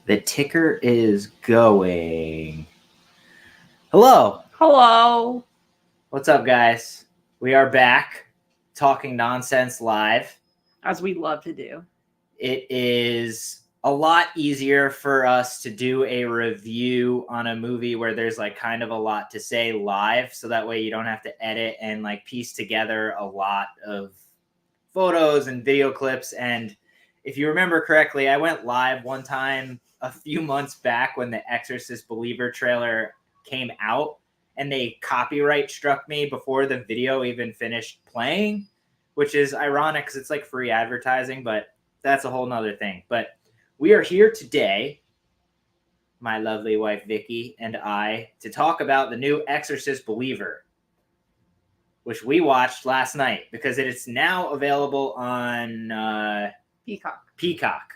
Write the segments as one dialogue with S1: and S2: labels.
S1: The ticker is going. Hello.
S2: Hello.
S1: What's up, guys? We are back talking nonsense live.
S2: As we love to do.
S1: It is a lot easier for us to do a review on a movie where there's like kind of a lot to say live. So that way you don't have to edit and like piece together a lot of photos and video clips. And if you remember correctly, I went live one time a few months back when the Exorcist Believer trailer came out, and they copyright struck me before the video even finished playing, which is ironic because it's like free advertising, but that's a whole nother thing. But we are here today, my lovely wife Vicky and I, to talk about the new Exorcist Believer, which we watched last night because it is now available on Peacock.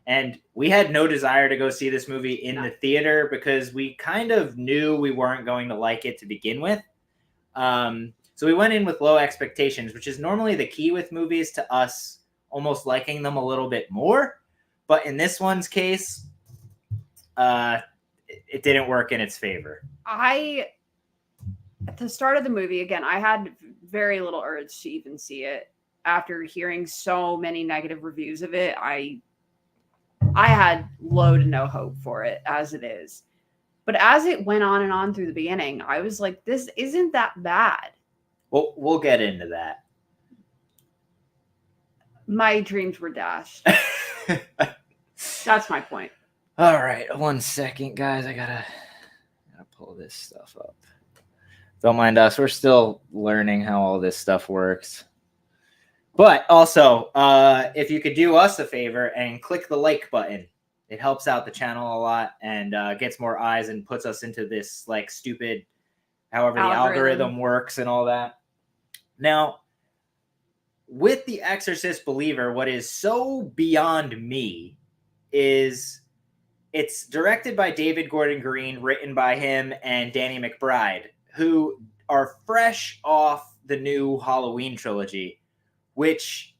S1: And we had no desire to go see this movie in the theater because we kind of knew we weren't going to like it to begin with. So we went in with low expectations, which is normally the key with movies to us almost liking them a little bit more. But in this one's case, it didn't work in its favor.
S2: At the start of the movie, again, I had very little urge to even see it. After hearing so many negative reviews of it, I had low to no hope for it as it is. But as it went on and on through the beginning, I was like, this isn't that bad.
S1: Well, we'll get into that.
S2: My dreams were dashed. That's my point.
S1: All right, 1 second, guys. I gotta pull this stuff up. Don't mind us. We're still learning how all this stuff works. But also, if you could do us a favor and click the like button, it helps out the channel a lot and gets more eyes and puts us into this like stupid, however the algorithm works and all that. Now, with the Exorcist Believer, what is so beyond me is it's directed by David Gordon Green, written by him and Danny McBride, who are fresh off the new Halloween trilogy, which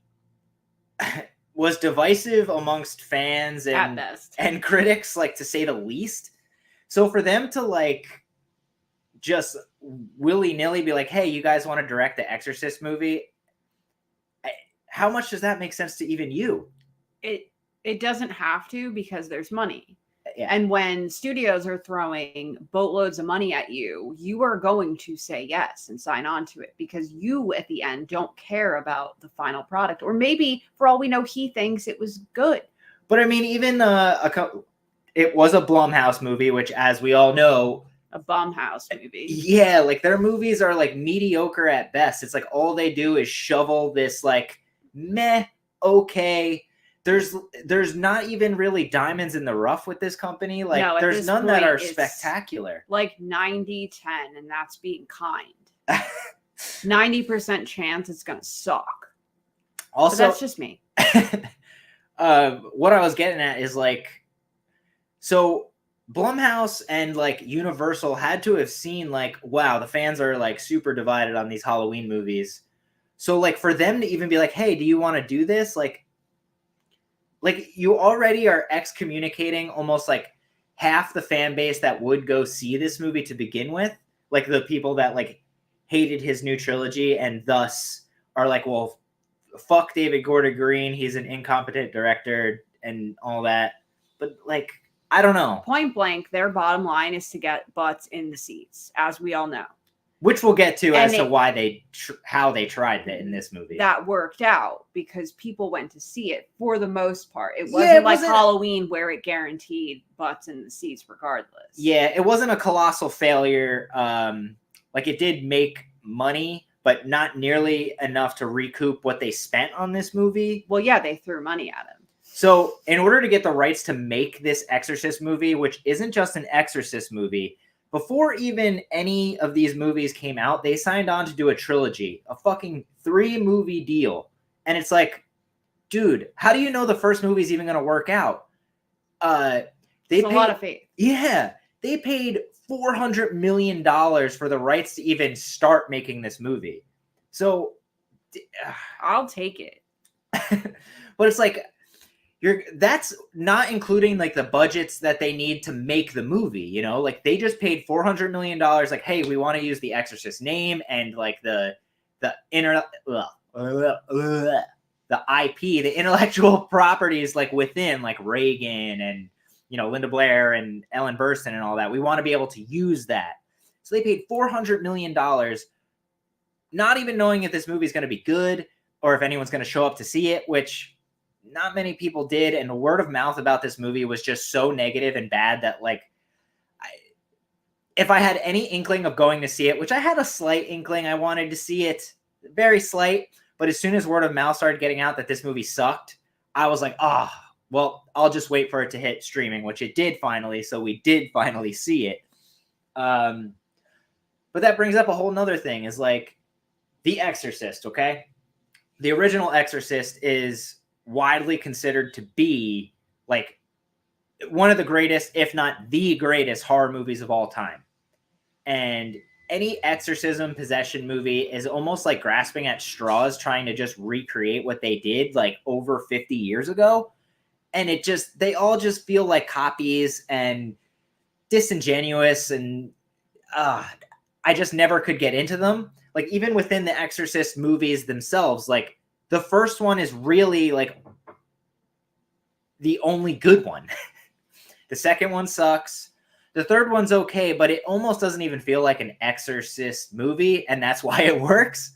S1: was divisive amongst fans and critics, like to say the least. So for them to like just willy-nilly be like, hey, you guys want to direct the Exorcist movie? How much does that make sense to even you?
S2: It doesn't have to, because there's money.
S1: Yeah.
S2: And when studios are throwing boatloads of money at you, you are going to say yes and sign on to it because you, at the end, don't care about the final product. Or maybe, for all we know, he thinks it was good.
S1: But I mean, even it was a Blumhouse movie, which, as we all know,
S2: a Blumhouse movie.
S1: Yeah, like their movies are like mediocre at best. It's like all they do is shovel this like meh, okay. There's not even really diamonds in the rough with this company. Like no, there's none that are spectacular.
S2: Like 90-10, and that's being kind. 90% chance it's gonna suck.
S1: Also,
S2: but that's just me.
S1: What I was getting at is like, so Blumhouse and like Universal had to have seen like, wow, the fans are like super divided on these Halloween movies. So like for them to even be like, hey, do you want to do this? Like you already are excommunicating almost like half the fan base that would go see this movie to begin with. Like the people that like hated his new trilogy and thus are like, well, fuck David Gordon Green. He's an incompetent director and all that. But like, I don't know.
S2: Point blank, their bottom line is to get butts in the seats, as we all know.
S1: Which we'll get to as to why how they tried it in this movie.
S2: That worked out because people went to see it for the most part. It wasn't like Halloween where it guaranteed butts in the seats regardless.
S1: Yeah, it wasn't a colossal failure. Like it did make money, but not nearly enough to recoup what they spent on this movie.
S2: Well, yeah, they threw money at him.
S1: So in order to get the rights to make this Exorcist movie, which isn't just an Exorcist movie, before even any of these movies came out, they signed on to do a trilogy, a fucking 3-movie deal. And it's like, dude, how do you know the first movie is even going to work out?
S2: It's a lot of faith.
S1: Yeah. They paid $400 million for the rights to even start making this movie. So
S2: I'll take it.
S1: But it's like, That's not including like the budgets that they need to make the movie, you know, like they just paid $400 million. Like, hey, we want to use the Exorcist name and like the IP, the intellectual properties, like within like Reagan and, you know, Linda Blair and Ellen Burstyn and all that. We want to be able to use that. So they paid $400 million, not even knowing if this movie is going to be good or if anyone's going to show up to see it, which not many people did. And the word of mouth about this movie was just so negative and bad that like, if I had any inkling of going to see it, which I had a slight inkling, I wanted to see it, very slight. But as soon as word of mouth started getting out that this movie sucked, I was like, well, I'll just wait for it to hit streaming, which it did finally. So we did finally see it. But that brings up a whole nother thing is like The Exorcist, okay? The original Exorcist is widely considered to be like one of the greatest, if not the greatest horror movies of all time. And any exorcism possession movie is almost like grasping at straws, trying to just recreate what they did like over 50 years ago. And they all just feel like copies and disingenuous. And I just never could get into them. Like even within the Exorcist movies themselves, like the first one is really like the only good one. The second one sucks. The third one's okay, but it almost doesn't even feel like an Exorcist movie, and that's why it works.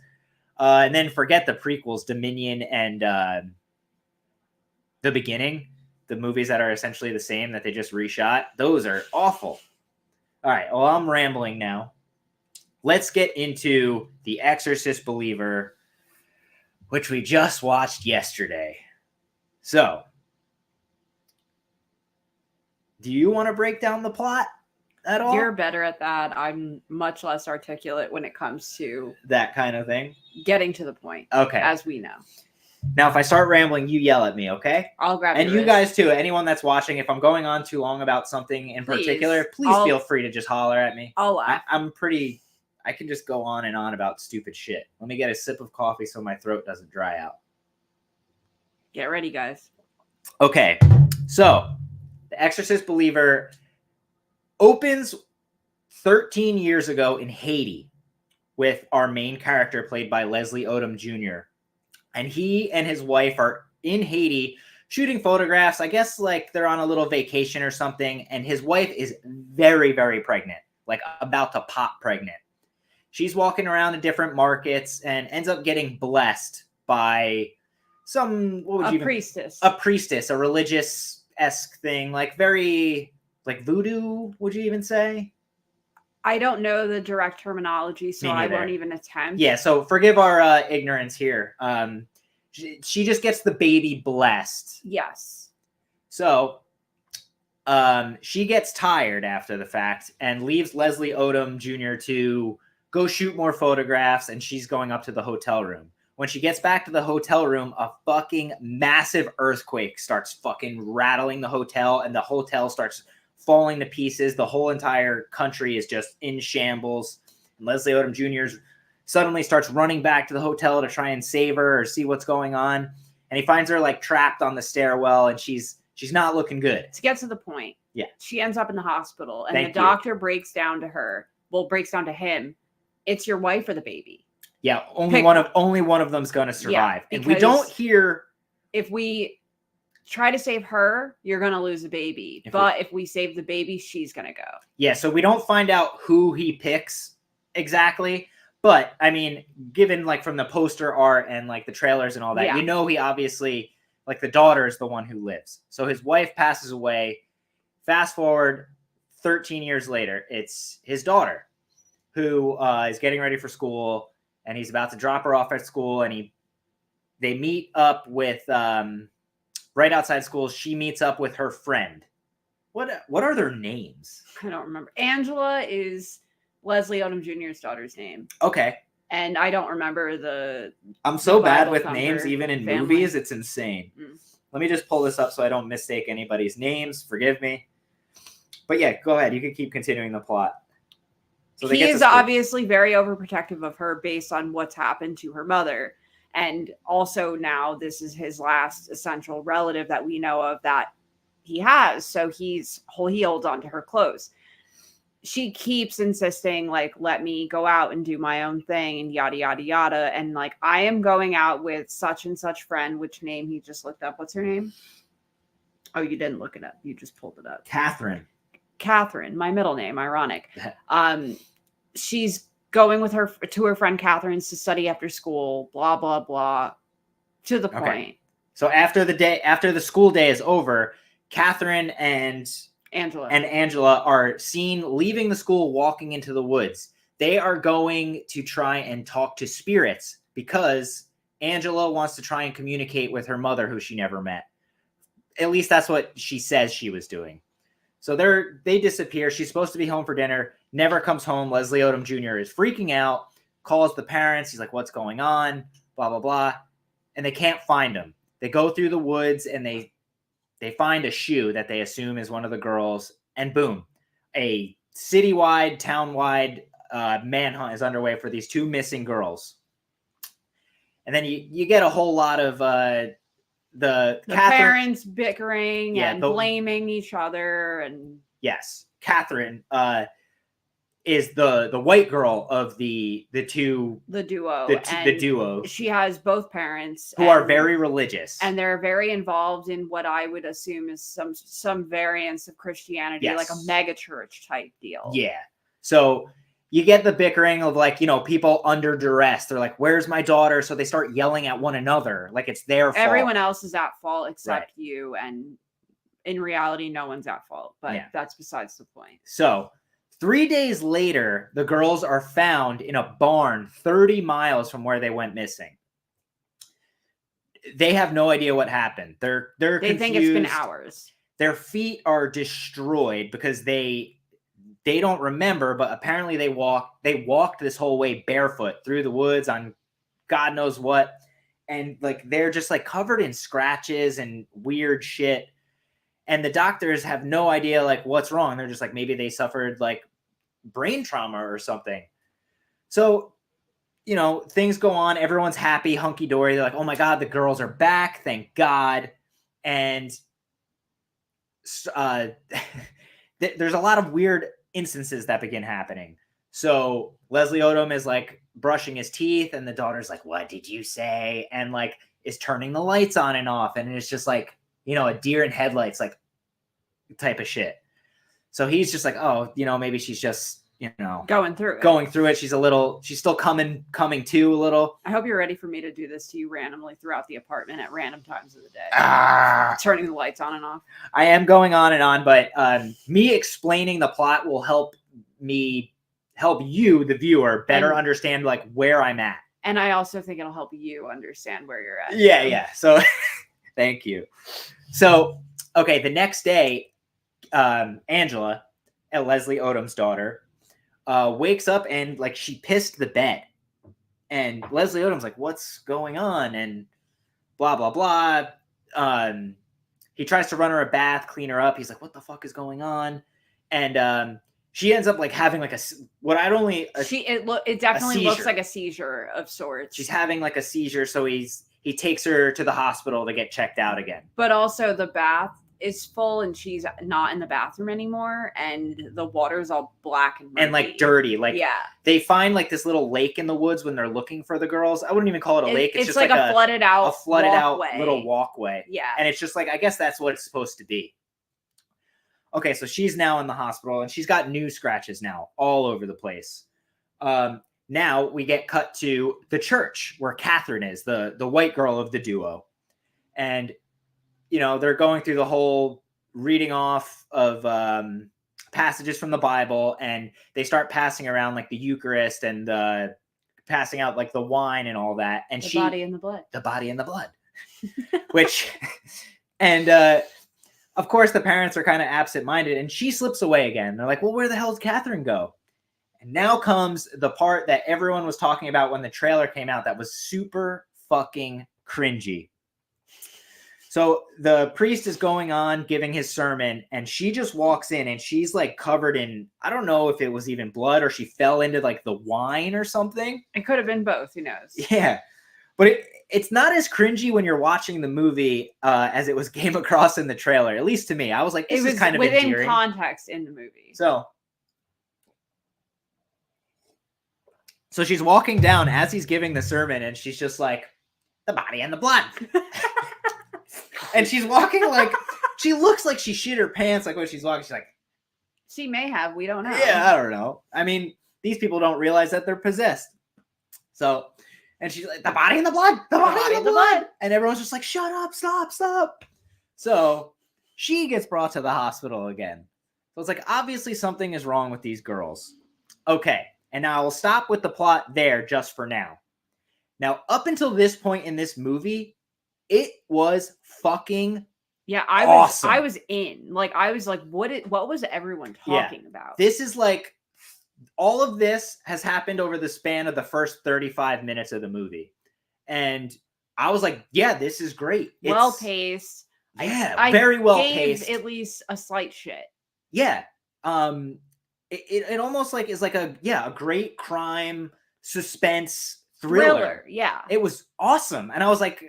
S1: And then forget the prequels, Dominion and The Beginning, the movies that are essentially the same that they just reshot. Those are awful. All right, well, I'm rambling now. Let's get into The Exorcist Believer, which we just watched yesterday. So, do you want to break down the plot at all?
S2: You're better at that. I'm much less articulate when it comes to
S1: that kind of thing.
S2: Getting to the point.
S1: Okay.
S2: As we know.
S1: Now, if I start rambling, you yell at me, okay?
S2: I'll grab
S1: and you guys too. Anyone that's watching, if I'm going on too long about something in particular, please feel free to just holler at me.
S2: I'll laugh.
S1: I can just go on and on about stupid shit. Let me get a sip of coffee so my throat doesn't dry out.
S2: Get ready, guys.
S1: Okay, so The Exorcist Believer opens 13 years ago in Haiti with our main character played by Leslie Odom Jr. And he and his wife are in Haiti shooting photographs. I guess like they're on a little vacation or something. And his wife is very, very pregnant, like about to pop pregnant. She's walking around in different markets and ends up getting blessed by
S2: priestess.
S1: A priestess, a religious-esque thing, like very, like voodoo, would you even say?
S2: I don't know the direct terminology, so I won't even attempt.
S1: Yeah, so forgive our ignorance here. She just gets the baby blessed.
S2: Yes.
S1: So she gets tired after the fact and leaves Leslie Odom Jr. to go shoot more photographs, and she's going up to the hotel room. When she gets back to the hotel room, a fucking massive earthquake starts fucking rattling the hotel, and the hotel starts falling to pieces. The whole entire country is just in shambles. And Leslie Odom Jr. suddenly starts running back to the hotel to try and save her or see what's going on. And he finds her like trapped on the stairwell, and she's not looking good.
S2: To get to the point,
S1: yeah,
S2: she ends up in the hospital, and the doctor breaks down to him. It's your wife or the baby.
S1: Yeah, only one of them's going to survive. Yeah, and we don't hear.
S2: If we try to save her, you're going to lose a baby. If we save the baby, she's going to go. Yeah, so we don't find out who he picks exactly. But, I mean, given, like, from the poster art and, like, the trailers and all that, you know he obviously, like, the daughter is the one who lives. So his wife passes away. Fast forward 13 years later, it's his daughter who is getting ready for school, and he's about to drop her off at school, and they meet up with, right outside school, she meets up with her friend. What are their names? I don't remember. Angela is Leslie Odom Jr.'s daughter's name.
S1: Okay.
S2: And I don't remember
S1: I'm so bad with names, even in movies. It's insane. Let me just pull this up so I don't mistake anybody's names. Forgive me. But yeah, go ahead. You can keep continuing the plot. So
S2: he is obviously very overprotective of her based on what's happened to her mother. And also now this is his last essential relative that we know of that he has. So he holds on to her clothes. She keeps insisting, like, let me go out and do my own thing and yada, yada, yada. And like, I am going out with such and such friend, which name he just looked up. What's her name? Oh, you didn't look it up. You just pulled it up. Catherine, my middle name, ironic. She's going with her to her friend Catherine's to study after school, blah, blah, blah, to the point.
S1: So after the school day is over, Catherine and Angela are seen leaving the school, walking into the woods. They are going to try and talk to spirits because Angela wants to try and communicate with her mother, who she never met. At least that's what she says she was doing. So they disappear. She's supposed to be home for dinner, never comes home. Leslie Odom Jr. is freaking out, calls the parents. He's like, what's going on? Blah, blah, blah. And they can't find him. They go through the woods and they find a shoe that they assume is one of the girls, and boom, a citywide, townwide manhunt is underway for these two missing girls. And then you get a whole lot of the
S2: parents bickering and blaming each other. And
S1: yes, Catherine is the white girl of the duo.
S2: The duo. She has both parents
S1: who are very religious,
S2: and they're very involved in what I would assume is some variance of Christianity, like a mega church type deal.
S1: Yeah. So you get the bickering of, like, people under duress. They're like, where's my daughter? So they start yelling at one another like it's their fault.
S2: Everyone else is at fault except you. And in reality, no one's at fault. But that's besides the point.
S1: So 3 days later, the girls are found in a barn 30 miles from where they went missing. They have no idea what happened. They're confused.
S2: They think it's been hours.
S1: Their feet are destroyed because they don't remember, but apparently they walked this whole way barefoot through the woods on God knows what. And like, they're just like covered in scratches and weird shit. And the doctors have no idea like what's wrong. They're just like, maybe they suffered like brain trauma or something. So, things go on. Everyone's happy, hunky dory. They're like, oh my God, the girls are back. Thank God. And there's a lot of weird instances that begin happening. So Leslie Odom is like brushing his teeth, and the daughter's like, what did you say? And like is turning the lights on and off. And it's just like, a deer in headlights, like type of shit. So he's just like, oh, maybe she's just,
S2: going through it.
S1: She's still coming to a little.
S2: I hope you're ready for me to do this to you randomly throughout the apartment at random times of the day. Turning the lights on and off.
S1: I am going on and on, but me explaining the plot will help you, the viewer, better understand like where I'm at.
S2: And I also think it'll help you understand where you're at.
S1: Yeah. So thank you. So, okay, the next day, Angela, Leslie Odom's daughter, wakes up and like she pissed the bed. And Leslie Odom's like, what's going on? And blah, blah, blah. He tries to run her a bath, clean her up. He's like, what the fuck is going on? And she ends up like having like it
S2: definitely looks like a seizure of sorts.
S1: She's having like a seizure. So he takes her to the hospital to get checked out again.
S2: But also the bath is full and she's not in the bathroom anymore, and the water's all black and murky.
S1: And like dirty. Like they find like this little lake in the woods when they're looking for the girls. I wouldn't even call it a lake. It's just like
S2: a flooded out
S1: little walkway.
S2: Yeah.
S1: And it's just like, I guess that's what it's supposed to be. Okay, so she's now in the hospital and she's got new scratches now all over the place. Now we get cut to the church where Catherine is, the white girl of the duo. And, they're going through the whole reading off of passages from the Bible, and they start passing around like the Eucharist and passing out like the wine and all that. And
S2: the body and the blood.
S1: The body and the blood. Which, and of course the parents are kind of absent-minded, and she slips away again. They're like, well, where the hell did Catherine go? And now comes the part that everyone was talking about when the trailer came out that was super fucking cringy. So the priest is going on giving his sermon, and she just walks in and she's like covered in, I don't know if it was even blood or she fell into like the wine or something.
S2: It could have been both. Who knows?
S1: Yeah. But it's not as cringy when you're watching the movie as it was came across in the trailer. At least to me, I was like, this is kind of
S2: within
S1: endearing.
S2: context in the movie.
S1: So she's walking down as he's giving the sermon, and she's just like, the body and the blood. And she's walking like, she looks like she shit her pants, like when she's walking. She's like,
S2: she may have, we don't know.
S1: Yeah, I don't know. I mean, these people don't realize that they're possessed. So, and she's like, the body and the blood, the body and the blood. And everyone's just like, shut up, stop. So she gets brought to the hospital again. So it's like, obviously something is wrong with these girls. Okay. And now I will stop with the plot there just for now. Now, up until this point in this movie, it was fucking awesome.
S2: I was in. Like, I was like, what was everyone talking about?
S1: This is like, all of this has happened over the span of the first 35 minutes of the movie. And I was like, yeah, this is great.
S2: Well paced.
S1: Yeah, very well paced.
S2: At least a slight shit.
S1: Yeah. It almost like is like a great crime suspense thriller.
S2: Yeah.
S1: It was awesome. And I was like,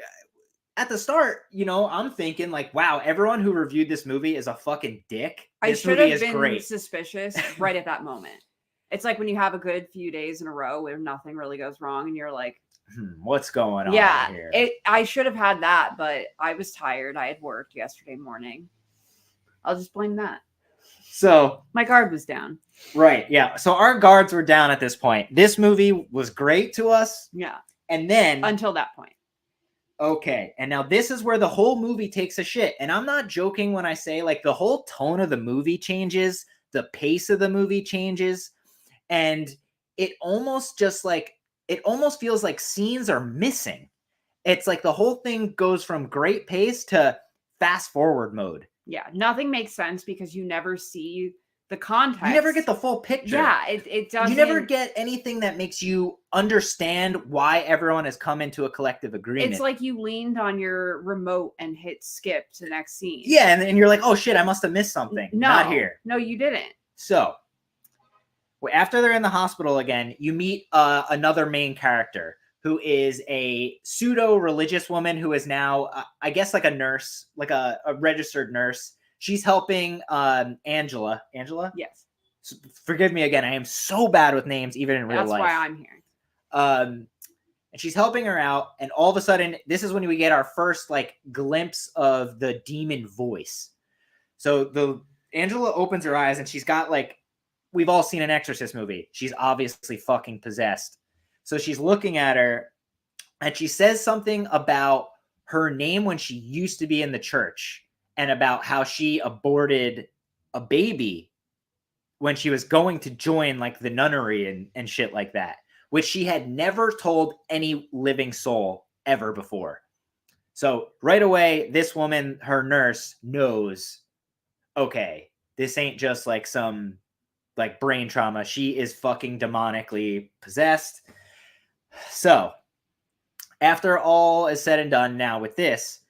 S1: at the start, I'm thinking like, wow, everyone who reviewed this movie is a fucking dick.
S2: I should have been suspicious right at that moment. It's like when you have a good few days in a row where nothing really goes wrong and you're like,
S1: what's going on here?
S2: I should have had that, but I was tired. I had worked yesterday morning. I'll just blame that.
S1: So
S2: my guard was down.
S1: Right. Yeah. So our guards were down at this point. This movie was great to us.
S2: Yeah.
S1: And then
S2: until that point.
S1: Okay. And now this is where the whole movie takes a shit. And I'm not joking when I say like the whole tone of the movie changes. The pace of the movie changes. And it almost feels like scenes are missing. It's like the whole thing goes from great pace to fast forward mode.
S2: Yeah, nothing makes sense because you never see the context.
S1: You never get the full picture.
S2: Yeah, it doesn't.
S1: You never get anything that makes you understand why everyone has come into a collective agreement.
S2: It's like you leaned on your remote and hit skip to the next scene.
S1: Yeah, and you're like, oh shit, I must have missed something.
S2: No,
S1: not here.
S2: No, you didn't.
S1: So, after they're in the hospital again, you meet another main character who is a pseudo-religious woman who is now, I guess, like a nurse, like a registered nurse. She's helping Angela. Angela?
S2: Yes.
S1: So, forgive me again. I am so bad with names, even in real life.
S2: That's why I'm here.
S1: And she's helping her out. And all of a sudden, this is when we get our first like glimpse of the demon voice. So Angela opens her eyes and she's got like, we've all seen an Exorcist movie. She's obviously fucking possessed. So she's looking at her and she says something about her name when she used to be in the church and about how she aborted a baby when she was going to join like the nunnery and shit like that, which she had never told any living soul ever before. So right away, this woman, her nurse, knows, okay, this ain't just like some like brain trauma. She is fucking demonically possessed. So, after all is said and done now with this,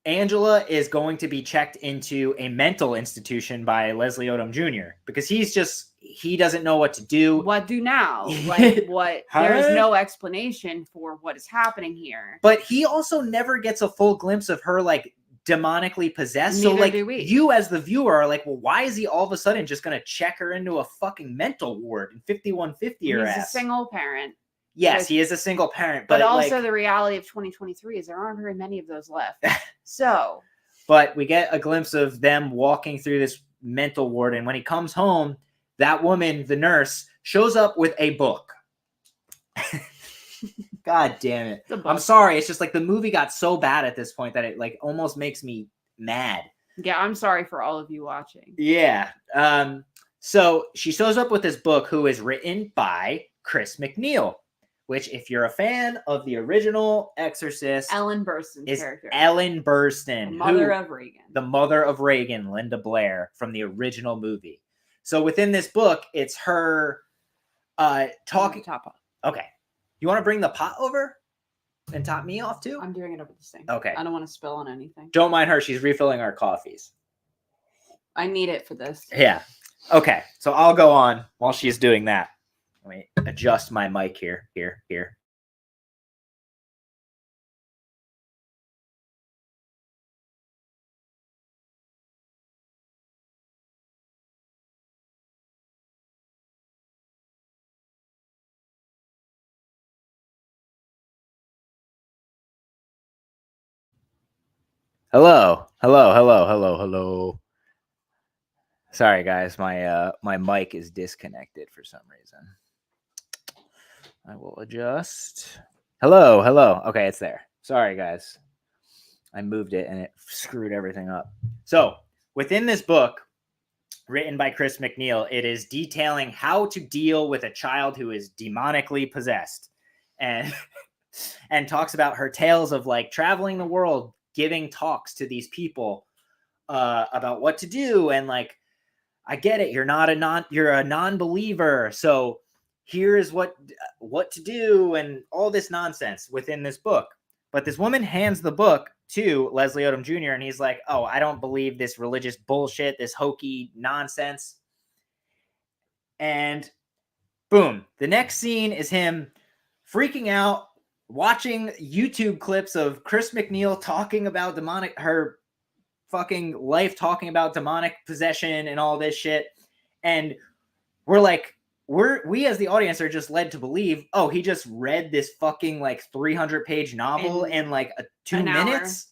S1: Angela is going to be checked into a mental institution by Leslie Odom Jr. because he doesn't know what to do.
S2: What do now? Like what? There is no explanation for what is happening here.
S1: But he also never gets a full glimpse of her like demonically possessed.
S2: Neither
S1: so like
S2: do we.
S1: You as the viewer are like, well, why is he all of a sudden just going to check her into a fucking mental ward in 5150 her ass?
S2: He's a single parent.
S1: Yes, he is a single parent.
S2: But also like, the reality of 2023 is there aren't very many of those left. So.
S1: But we get a glimpse of them walking through this mental ward. And when he comes home, that woman, the nurse, shows up with a book. God damn it. I'm sorry. It's just like the movie got so bad at this point that it like almost makes me mad.
S2: Yeah, I'm sorry for all of you watching.
S1: Yeah. So she shows up with this book who is written by Chris McNeil. Which, if you're a fan of the original Exorcist,
S2: Ellen Burstyn's character.
S1: Ellen Burstyn.
S2: The mother of Reagan.
S1: The mother of Reagan, Linda Blair, from the original movie. So within this book, it's her talking.
S2: Top.
S1: Okay. You want to bring the pot over and top me off too?
S2: I'm doing it over the sink.
S1: Okay.
S2: I don't want to spill on anything.
S1: Don't mind her. She's refilling our coffees.
S2: I need it for this.
S1: Yeah. Okay. So I'll go on while she's doing that. Let me adjust my mic here. Hello, hello, hello, hello, hello. Sorry, guys, my mic is disconnected for some reason. I will adjust. Hello, hello. Okay, it's there. Sorry, guys. I moved it and it screwed everything up. So, within this book, written by Chris McNeil, it is detailing how to deal with a child who is demonically possessed, and and talks about her tales of like traveling the world, giving talks to these people about what to do, and like, I get it, you're a non-believer, so here's what to do, and all this nonsense within this book. But this woman hands the book to Leslie Odom Jr. and he's like, oh, I don't believe this religious bullshit, this hokey nonsense. And boom, the next scene is him freaking out, watching YouTube clips of Chris McNeil talking about her fucking life, talking about demonic possession and all this shit. And we're like, we as the audience are just led to believe, oh, he just read this fucking like 300-page novel in like 2 minutes.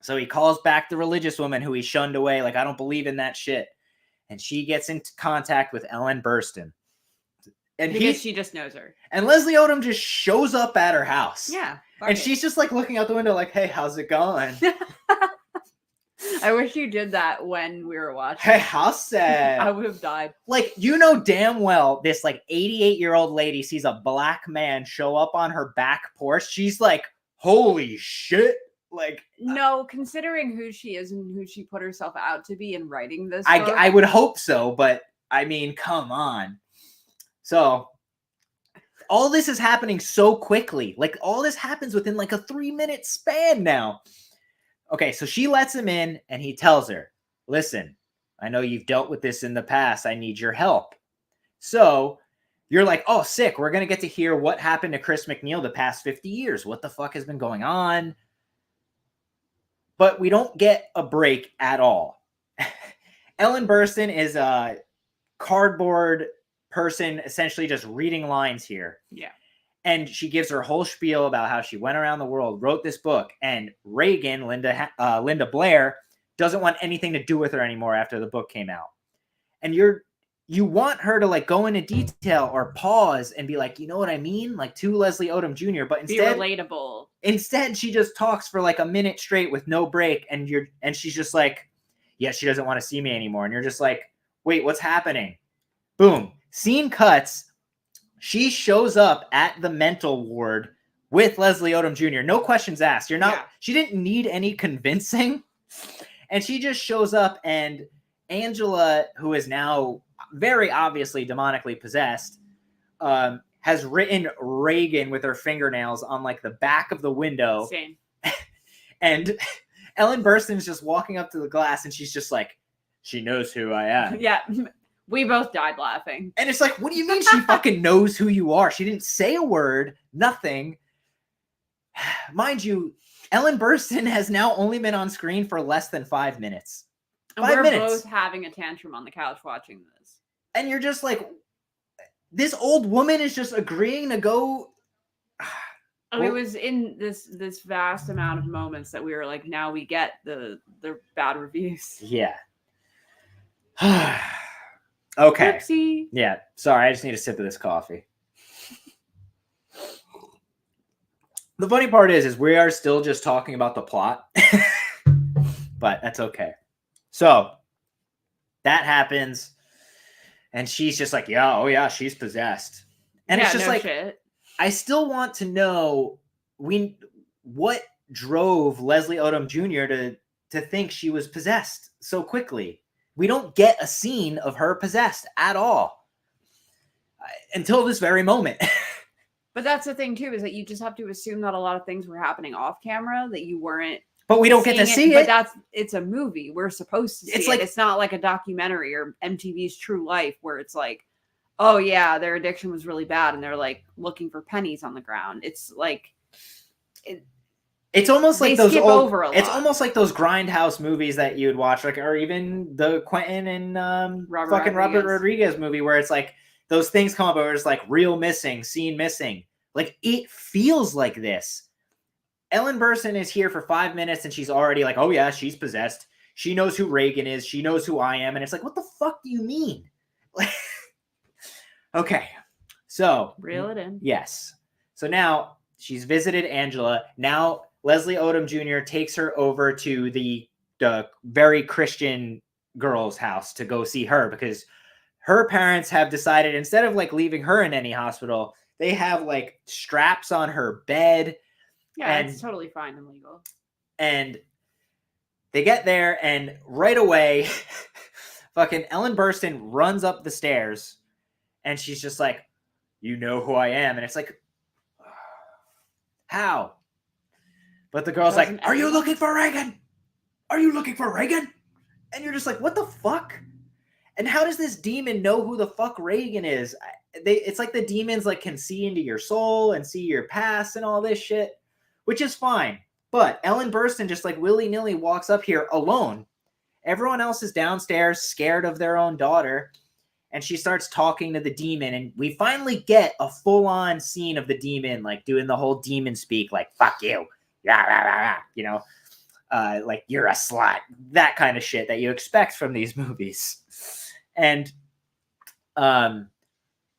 S1: So he calls back the religious woman who he shunned away, like, I don't believe in that shit. And she gets into contact with Ellen Burstyn. And
S2: because she just knows her.
S1: And Leslie Odom just shows up at her house.
S2: Yeah.
S1: And she's just like looking out the window like, hey, how's it going?
S2: I wish you did that when we were watching.
S1: Hey, how sad.
S2: I would have died.
S1: Like, you know damn well this like 88-year-old lady sees a black man show up on her back porch. She's like, holy shit. Like,
S2: no, considering who she is and who she put herself out to be in writing this book,
S1: I would hope so, but I mean, come on. So all this is happening so quickly. Like, all this happens within like a 3-minute span now. Okay, so she lets him in and he tells her, listen, I know you've dealt with this in the past. I need your help. So you're like, oh, sick. We're going to get to hear what happened to Chris McNeil the past 50 years. What the fuck has been going on? But we don't get a break at all. Ellen Burstyn is a cardboard person, essentially just reading lines here.
S2: Yeah.
S1: And she gives her whole spiel about how she went around the world, wrote this book, and Reagan, Linda Blair, doesn't want anything to do with her anymore after the book came out. And you want her to like go into detail or pause and be like, you know what I mean? Like, to Leslie Odom Jr., but instead
S2: be relatable.
S1: Instead, she just talks for like a minute straight with no break, and she's just like, yeah, she doesn't want to see me anymore. And you're just like, wait, what's happening? Boom. Scene cuts. She shows up at the mental ward with Leslie Odom Jr. No questions asked. She didn't need any convincing. And she just shows up, and Angela, who is now very obviously demonically possessed, has written Reagan with her fingernails on like the back of the window.
S2: Same.
S1: And Ellen Burstyn's just walking up to the glass and she's just like, she knows who I am.
S2: Yeah. We both died laughing.
S1: And it's like, what do you mean she fucking knows who you are? She didn't say a word, nothing. Mind you, Ellen Burstyn has now only been on screen for less than 5 minutes.
S2: And we're both having a tantrum on the couch watching this.
S1: And you're just like, this old woman is just agreeing to go.
S2: I mean, it was in this vast amount of moments that we were like, now we get the bad reviews.
S1: Yeah. Okay.
S2: Oopsie.
S1: Yeah. Sorry, I just need a sip of this coffee. The funny part is we are still just talking about the plot, but that's okay. So that happens, and she's just like, yeah, oh yeah, she's possessed. And it's just like,
S2: shit.
S1: I still want to know what drove Leslie Odom Jr. to think she was possessed so quickly. We don't get a scene of her possessed at all until this very moment.
S2: But that's the thing too, is that you just have to assume that a lot of things were happening off camera that you weren't.
S1: But we don't get to see it.
S2: But it's a movie. We're supposed to see it. It's not like a documentary or MTV's True Life where it's like, oh yeah, their addiction was really bad and they're like looking for pennies on the ground. It's like
S1: it's almost like those
S2: old.
S1: It's almost like those grindhouse movies that you'd watch, like, or even the Quentin and Robert Rodriguez movie where it's like those things come up where it's like real missing, scene missing. Like, it feels like this. Ellen Burstyn is here for 5 minutes and she's already like, oh yeah, she's possessed. She knows who Reagan is. She knows who I am. And it's like, what the fuck do you mean? Okay. So.
S2: Reel it in.
S1: Yes. So now she's visited Angela. Now Leslie Odom Jr. takes her over to the very Christian girl's house to go see her because her parents have decided instead of like leaving her in any hospital, they have like straps on her bed.
S2: Yeah, it's totally fine and legal.
S1: And they get there and right away, fucking Ellen Burstyn runs up the stairs and she's just like, you know who I am. And it's like, how? But the girl's like, are you looking for Reagan? Are you looking for Reagan? And you're just like, what the fuck? And how does this demon know who the fuck Reagan is? It's like the demons like can see into your soul and see your past and all this shit, which is fine. But Ellen Burstyn just like willy-nilly walks up here alone. Everyone else is downstairs scared of their own daughter. And she starts talking to the demon. And we finally get a full-on scene of the demon like doing the whole demon speak like, fuck you. Rah, rah, rah, rah. You know, like you're a slut. That kind of shit that you expect from these movies. And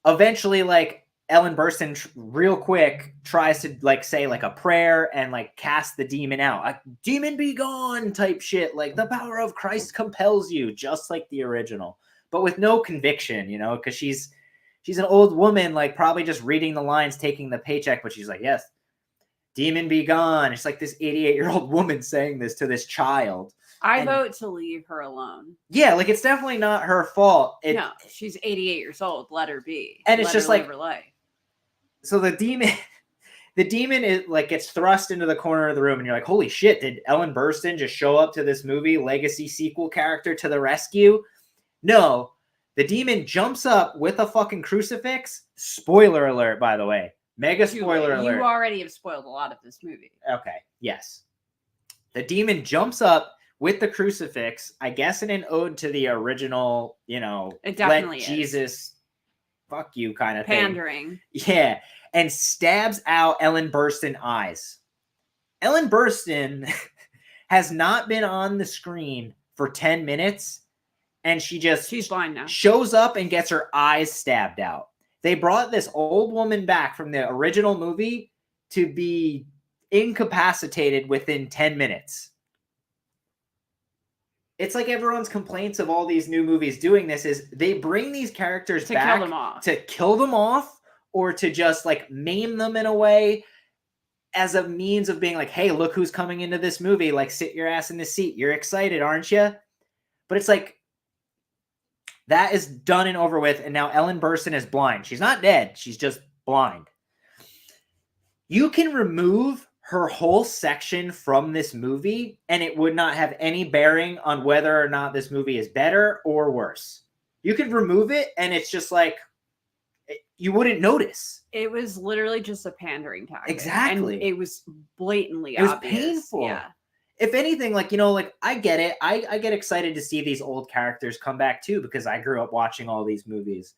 S1: eventually, like, Ellen Burstyn real quick tries to like say like a prayer and like cast the demon out. Like, demon be gone type shit. Like the power of Christ compels you, just like the original. But with no conviction, you know, because she's an old woman, like probably just reading the lines, taking the paycheck, but she's like, yes, demon be gone. It's like this 88-year-old woman saying this to this child.
S2: I vote to leave her alone.
S1: Yeah, like it's definitely not her fault.
S2: No, she's 88 years old. Let her be.
S1: And it's just like,
S2: her life.
S1: So the demon is like gets thrust into the corner of the room, and you're like, holy shit, did Ellen Burstyn just show up to this movie, legacy sequel character to the rescue? No, the demon jumps up with a fucking crucifix. Spoiler alert, by the way. Mega spoiler alert.
S2: You already have spoiled a lot of this movie.
S1: Okay, yes. The demon jumps up with the crucifix, I guess in an ode to the original, you know,
S2: it definitely
S1: let Jesus fuck you kind of
S2: pandering
S1: thing. Yeah, and stabs out Ellen Burstyn eyes. Ellen Burstyn has not been on the screen for 10 minutes, and she's
S2: blind now.
S1: Shows up and gets her eyes stabbed out. They brought this old woman back from the original movie to be incapacitated within 10 minutes. It's like everyone's complaints of all these new movies doing this is they bring these characters back to kill them off or to just like maim them in a way as a means of being like, hey, look who's coming into this movie. Like, sit your ass in the seat. You're excited, aren't you? But it's like, that is done and over with, and now Ellen Burstyn is blind. She's not dead. She's just blind. You can remove her whole section from this movie, and it would not have any bearing on whether or not this movie is better or worse. You could remove it, and it's just like, you wouldn't notice.
S2: It was literally just a pandering tactic.
S1: Exactly.
S2: And it was blatantly obvious.
S1: It was painful.
S2: Yeah.
S1: If anything, like, you know, like, I get it. I get excited to see these old characters come back, too, because I grew up watching all these movies.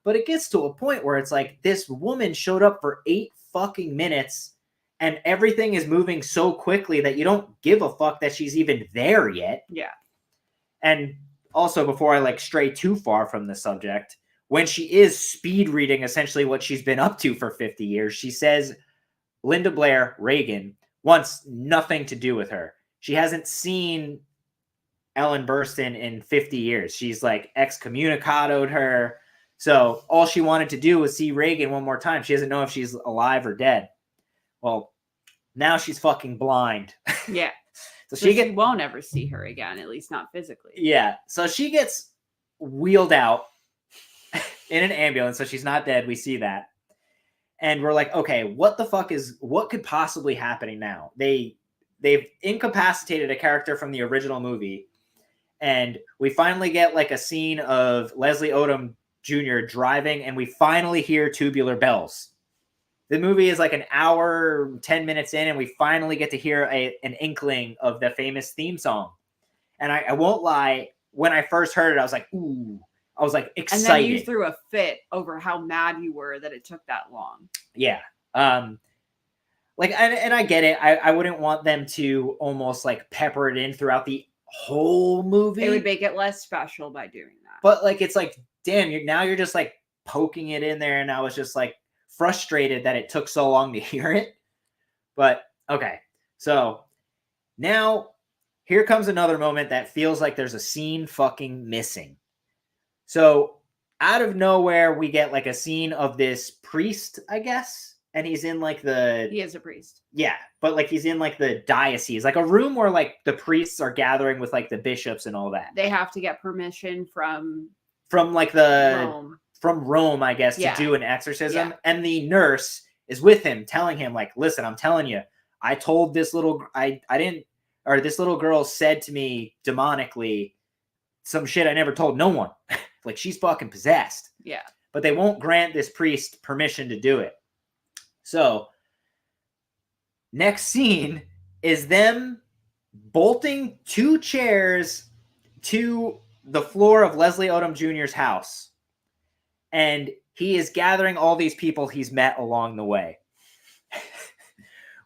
S1: But it gets to a point where it's like, this woman showed up for 8 fucking minutes, and everything is moving so quickly that you don't give a fuck that she's even there yet.
S2: Yeah.
S1: And also, before I, like, stray too far from the subject, when she is speed reading essentially what she's been up to for 50 years, she says Linda Blair, Reagan, wants nothing to do with her. She hasn't seen Ellen Burstyn in 50 years. She's like excommunicated her. So all she wanted to do was see Reagan one more time. She doesn't know if she's alive or dead. Well, now she's fucking blind.
S2: Yeah.
S1: so she
S2: won't ever see her again, at least not physically.
S1: Yeah. So she gets wheeled out in an ambulance. So she's not dead. We see that. And we're like, okay, what could possibly happen now? They've incapacitated a character from the original movie. And we finally get like a scene of Leslie Odom Jr. driving, and we finally hear Tubular Bells. The movie is like an hour, 10 minutes in, and we finally get to hear an inkling of the famous theme song. And I won't lie, when I first heard it, I was like, ooh. I was like excited.
S2: And then you threw a fit over how mad you were that it took that long.
S1: Yeah. like, and I get it. I wouldn't want them to almost like pepper it in throughout the whole movie.
S2: It would make it less special by doing that.
S1: But like, it's like, damn, you're just like poking it in there, and I was just like frustrated that it took so long to hear it. But okay, so now here comes another moment that feels like there's a scene fucking missing. So out of nowhere, we get like a scene of this priest, I guess, and he's in like
S2: he is a priest.
S1: Yeah, but like he's in like the diocese, like a room where like the priests are gathering with like the bishops and all that.
S2: They have to get permission from
S1: like the
S2: Rome.
S1: From Rome, I guess,
S2: Yeah.
S1: to do an exorcism.
S2: Yeah.
S1: And the nurse is with him, telling him like, listen, I'm telling you, I told this little, this little girl said to me demonically some shit I never told no one. Like, she's fucking possessed.
S2: Yeah.
S1: But they won't grant this priest permission to do it. So next scene is them bolting 2 chairs to the floor of Leslie Odom Jr.'s house. And he is gathering all these people he's met along the way.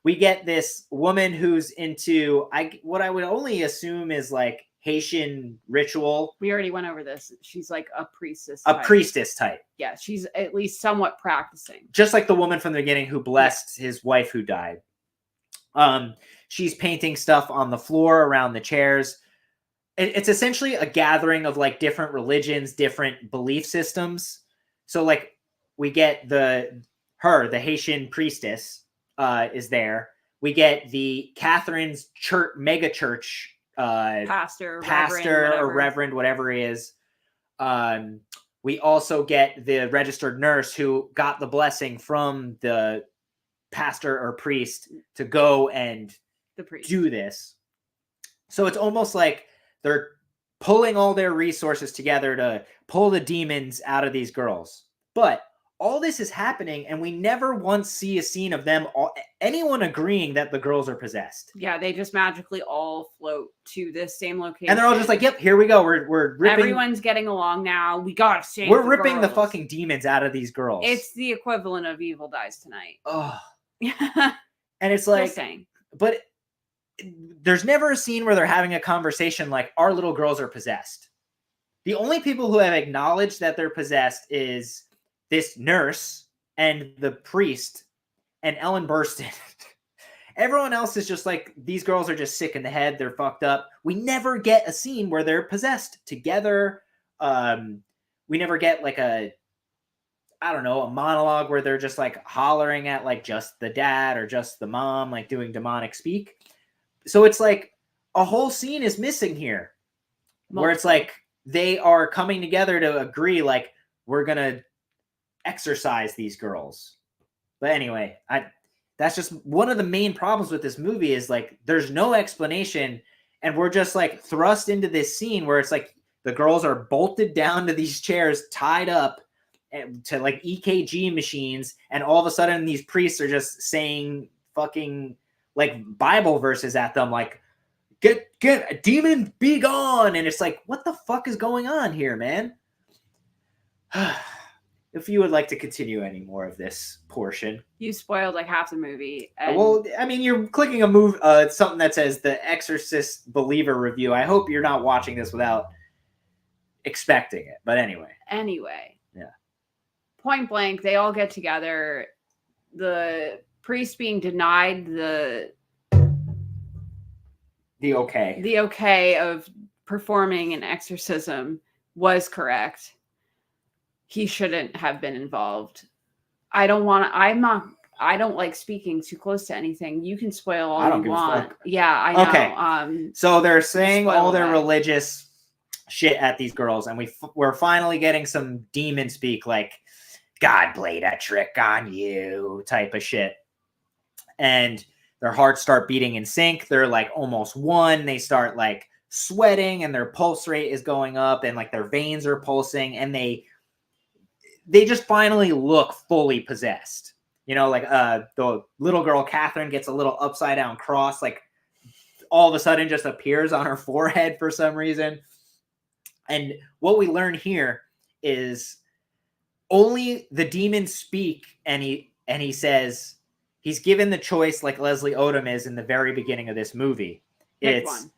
S1: We get this woman who's into what I would only assume is like Haitian ritual.
S2: We already went over this. She's like a priestess.
S1: A priestess type.
S2: Yeah, she's at least somewhat practicing.
S1: Just like the woman from the beginning who blessed his wife who died. She's painting stuff on the floor around the chairs. It's essentially a gathering of like different religions, different belief systems. So like we get the Haitian priestess is there. We get the Catherine's church, mega church
S2: pastor
S1: or reverend, whatever he is. We also get the registered nurse who got the blessing from the pastor or priest to go and do this. So it's almost like they're pulling all their resources together to pull the demons out of these girls. But all this is happening, and we never once see a scene of anyone agreeing that the girls are possessed.
S2: Yeah, they just magically all float to this same location.
S1: And they're all just like, yep, here we go. We're ripping.
S2: Everyone's getting along now. We gotta save
S1: We're ripping the fucking demons out of these girls.
S2: It's the equivalent of Evil Dies Tonight.
S1: Oh. And it's like, but there's never a scene where they're having a conversation like, our little girls are possessed. The only people who have acknowledged that they're possessed is this nurse and the priest and Ellen Burstyn. Everyone else is just like, these girls are just sick in the head. They're fucked up. We never get a scene where they're possessed together. We never get like a monologue where they're just like hollering at like just the dad or just the mom, like doing demonic speak. So it's like a whole scene is missing here where it's like they are coming together to agree, like, we're going to exorcise these girls. But anyway, that's just one of the main problems with this movie is like, there's no explanation. And we're just like thrust into this scene where it's like the girls are bolted down to these chairs, tied up to like EKG machines. And all of a sudden these priests are just saying fucking like Bible verses at them. Like, get a demon, be gone. And it's like, what the fuck is going on here, man? If you would like to continue any more of this portion.
S2: You spoiled like half the movie.
S1: Well, I mean, you're clicking something that says the Exorcist Believer review. I hope you're not watching this without expecting it. But anyway.
S2: Yeah. Point blank, they all get together. The priest being denied the okay of performing an exorcism was correct. He shouldn't have been involved. I don't like speaking too close to anything. You can spoil all you want. Yeah, I know.
S1: Okay. So they're saying all their religious shit at these girls, and we're finally getting some demon speak, like, God played a trick on you type of shit. And their hearts start beating in sync. They're like almost one. They start like sweating, and their pulse rate is going up, and like their veins are pulsing, and they just finally look fully possessed. You know, like the little girl Catherine gets a little upside down cross, like all of a sudden just appears on her forehead for some reason. And what we learn here is only the demons speak, and he says, he's given the choice like Leslie Odom is in the very beginning of this movie.
S2: Pick
S1: It's
S2: one.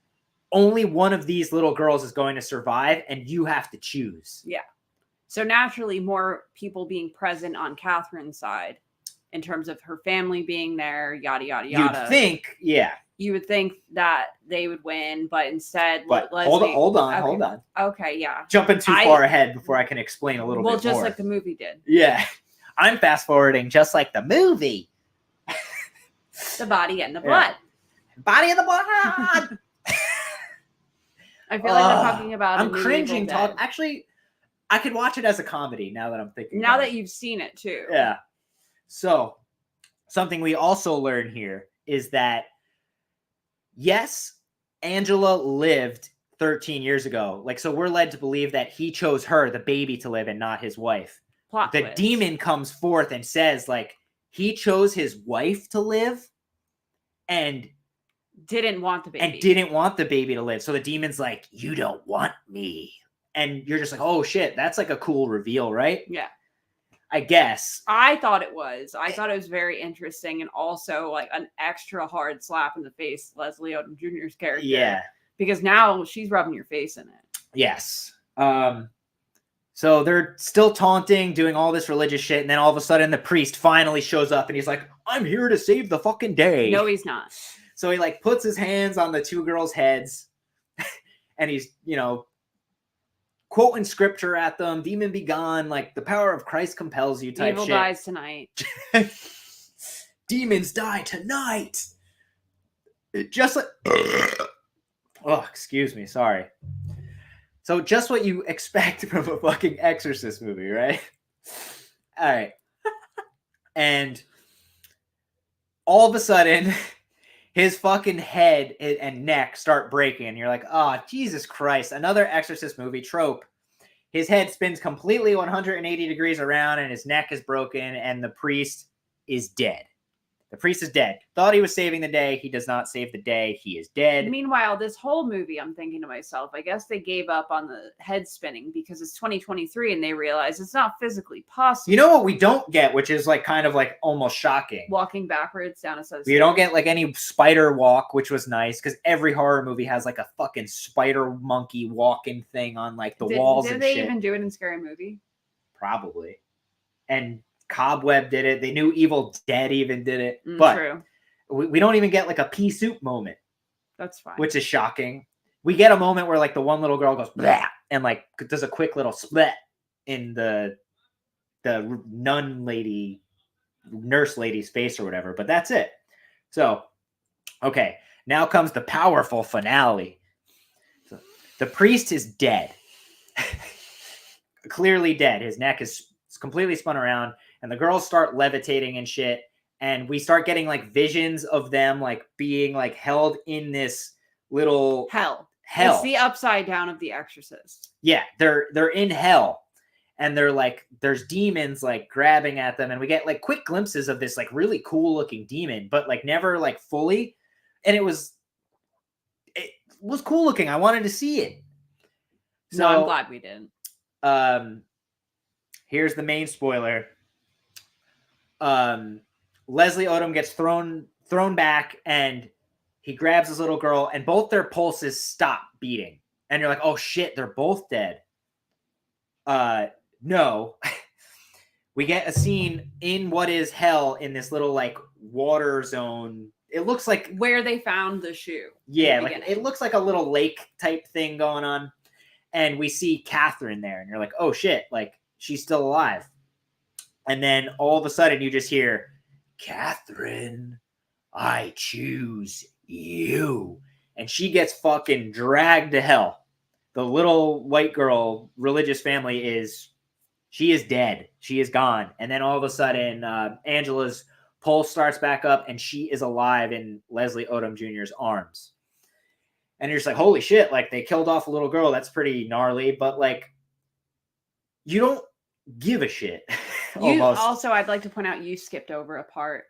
S1: only one of these little girls is going to survive, and you have to choose.
S2: Yeah. So naturally, more people being present on Catherine's side in terms of her family being there, yada, yada, yada.
S1: You'd think, yeah.
S2: You would think that they would win, but instead,
S1: But
S2: Leslie...
S1: hold on.
S2: Okay, yeah.
S1: Jumping too far ahead before I can explain a little bit more.
S2: Well, just like the movie did.
S1: Yeah. I'm fast forwarding just like the movie.
S2: The body and the blood.
S1: Body and the blood.
S2: I feel like I'm talking about.
S1: I'm cringing. Actually, I could watch it as a comedy now that I'm thinking.
S2: Now that you've seen it too.
S1: Yeah. So, something we also learn here is that, yes, Angela lived 13 years ago. Like, so we're led to believe that he chose her, the baby, to live and not his wife.
S2: Plot
S1: the
S2: twist.
S1: Demon comes forth and says, like, he chose his wife to live and
S2: didn't want the baby.
S1: And didn't want the baby to live. So the Demon's like, you don't want me. And you're just like, oh shit, that's like a cool reveal, right?
S2: Yeah.
S1: I guess.
S2: I thought it was. I thought it was very interesting and also like an extra hard slap in the face, Leslie Odom Jr.'s character.
S1: Yeah.
S2: Because now she's rubbing your face in it.
S1: Yes. So they're still taunting, doing all this religious shit, and then all of a sudden the priest finally shows up and he's like, I'm here to save the fucking day.
S2: No, he's not.
S1: So he like puts his hands on the two girls' heads and he's, quoting scripture at them, demon be gone, like the power of Christ compels you type
S2: Evil
S1: shit.
S2: dies tonight.
S1: Demons die tonight. Just like oh, excuse me, sorry. So just what you expect from a fucking Exorcist movie, right? All right. And all of a sudden, his fucking head and neck start breaking. And you're like, oh, Jesus Christ. Another Exorcist movie trope. His head spins completely 180 degrees around and his neck is broken and the priest is dead. The priest is dead. Thought he was saving the day. He does not save the day. He is dead.
S2: Meanwhile, this whole movie, I'm thinking to myself, I guess they gave up on the head spinning because it's 2023 and they realize it's not physically possible.
S1: You know what we don't get, which is like kind of like almost shocking?
S2: Walking backwards down a set of stairs.
S1: We don't get like any spider walk, which was nice because every horror movie has like a fucking spider monkey walking thing on like the walls and shit.
S2: Did they even do it in Scary Movie?
S1: Probably. And Cobweb did it. They knew Evil Dead even did it.
S2: True.
S1: We don't even get like a pea soup moment.
S2: That's fine.
S1: Which is shocking. We get a moment where like the one little girl goes blah and like does a quick little split in the nurse lady's face or whatever. But that's it. So, okay. Now comes the powerful finale. So, the priest is dead. Clearly dead. His neck is completely spun around. And the girls start levitating and shit. And we start getting like visions of them like being like held in this little
S2: hell.
S1: It's
S2: the upside down of The Exorcist.
S1: Yeah, they're in hell. And they're like, there's demons like grabbing at them. And we get like quick glimpses of this like really cool looking demon, but like never like fully. And it was cool looking. I wanted to see it. So,
S2: no, I'm glad we didn't.
S1: Here's the main spoiler. Leslie Odom gets thrown back and he grabs his little girl and both their pulses stop beating. And you're like, oh shit, they're both dead. No. We get a scene in what is hell in this little like water zone. It looks like
S2: where they found the shoe.
S1: Yeah, like it looks like a little lake type thing going on. And we see Catherine there and you're like, oh shit, like she's still alive. And then all of a sudden you just hear, Catherine, I choose you. And she gets fucking dragged to hell. The little white girl religious family she is dead. She is gone. And then all of a sudden, Angela's pulse starts back up and she is alive in Leslie Odom Jr.'s arms. And you're just like, holy shit, like they killed off a little girl. That's pretty gnarly. But like, you don't give a shit.
S2: Also, I'd like to point out you skipped over a part.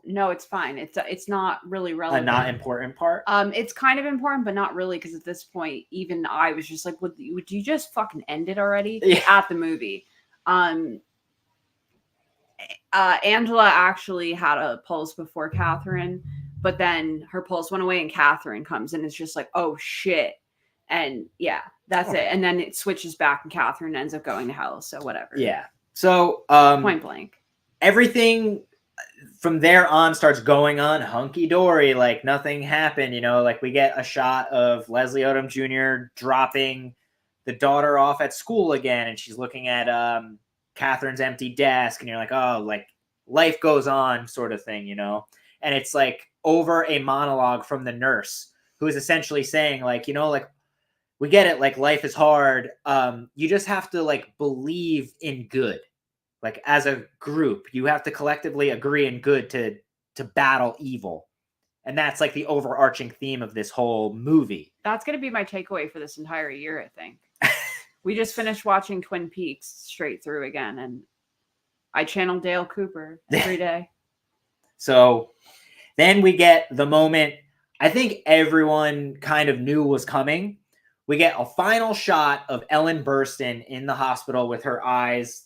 S2: No, it's fine. It's not really relevant.
S1: A not important part?
S2: It's kind of important, but not really, because at this point, even I was just like, would you just fucking end it already?
S1: Yeah.
S2: At the movie? Angela actually had a pulse before Catherine, but then her pulse went away and Catherine comes and it's just like, oh shit. And yeah, that's it. And then it switches back and Catherine ends up going to hell. So whatever.
S1: Yeah. So
S2: point blank.
S1: Everything from there on starts going on hunky-dory, like nothing happened, you know, like we get a shot of Leslie Odom Jr. dropping the daughter off at school again, and she's looking at Catherine's empty desk, and you're like, oh, like life goes on sort of thing, you know? And it's like over a monologue from the nurse who is essentially saying like, you know, like we get it, like life is hard. You just have to like believe in good. Like as a group, you have to collectively agree in good to battle evil. And that's like the overarching theme of this whole movie.
S2: That's going to be my takeaway for this entire year, I think. We just finished watching Twin Peaks straight through again, and I channel Dale Cooper every day.
S1: So then we get the moment I think everyone kind of knew was coming. We get a final shot of Ellen Burstyn in the hospital with her eyes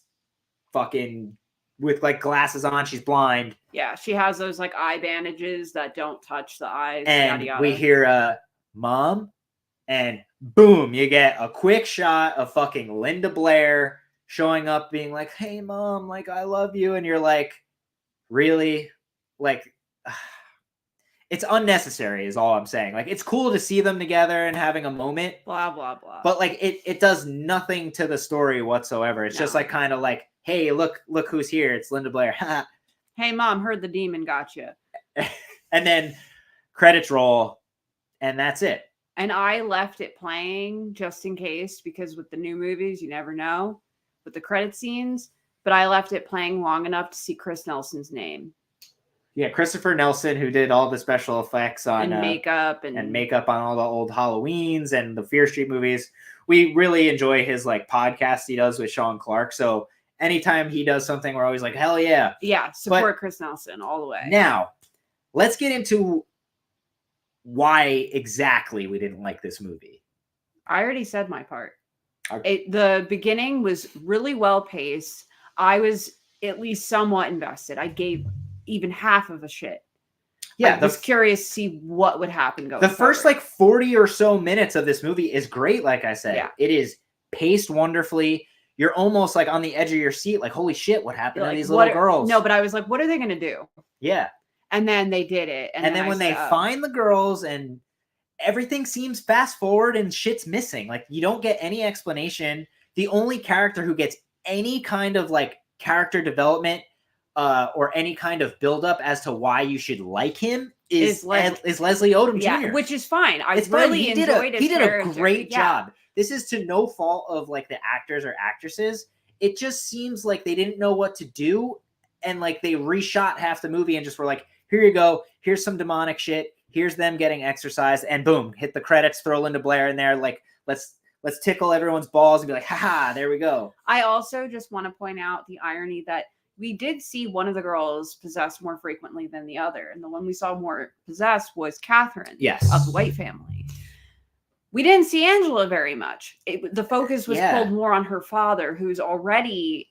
S1: fucking with like glasses on. She's blind.
S2: Yeah, she has those like eye bandages that don't touch the eyes.
S1: And
S2: yada, yada.
S1: we hear Mom, and boom, you get a quick shot of fucking Linda Blair showing up being like, hey Mom, like I love you. And you're like, really? Like it's unnecessary is all I'm saying. Like it's cool to see them together and having a moment.
S2: Blah blah blah.
S1: But like it does nothing to the story whatsoever. It's just like kind of like, hey, look who's here. It's Linda Blair.
S2: Hey Mom, heard the demon got you.
S1: And then credits roll, and that's it.
S2: And I left it playing just in case, because with the new movies, you never know with the credit scenes. But I left it playing long enough to see Chris Nelson's name.
S1: Yeah, Christopher Nelson, who did all the special effects on
S2: and makeup
S1: and makeup on all the old Halloweens and the Fear Street movies. We really enjoy his like podcast he does with Sean Clark. So anytime he does something, we're always like, hell yeah.
S2: Yeah, support Chris Nelson all the way.
S1: Now, let's get into why exactly we didn't like this movie.
S2: I already said my part. The beginning was really well paced. I was at least somewhat invested. I gave even half of a shit. Yeah, I was curious to see what would happen going forward.
S1: First like 40 or so minutes of this movie is great, like I said. Yeah. It is paced wonderfully. You're almost like on the edge of your seat, like, holy shit, what happened to these little girls?
S2: No, but I was like, what are they going to do?
S1: Yeah.
S2: And then they did it.
S1: And then when they find the girls and everything seems fast forward and shit's missing. Like, you don't get any explanation. The only character who gets any kind of like character development or any kind of buildup as to why you should like him is Leslie Odom Jr.
S2: Yeah, which is fine. I really enjoyed his
S1: He did a great job. This is to no fault of like the actors or actresses. It just seems like they didn't know what to do, and like they reshot half the movie and just were like, here you go. Here's some demonic shit. Here's them getting exorcised, and boom, hit the credits, throw Linda Blair in there. Like, let's tickle everyone's balls and be like, haha, there we go.
S2: I also just want to point out the irony that we did see one of the girls possessed more frequently than the other. And the one we saw more possessed was Catherine of the White family. We didn't see Angela very much. The focus was pulled more on her father, who's already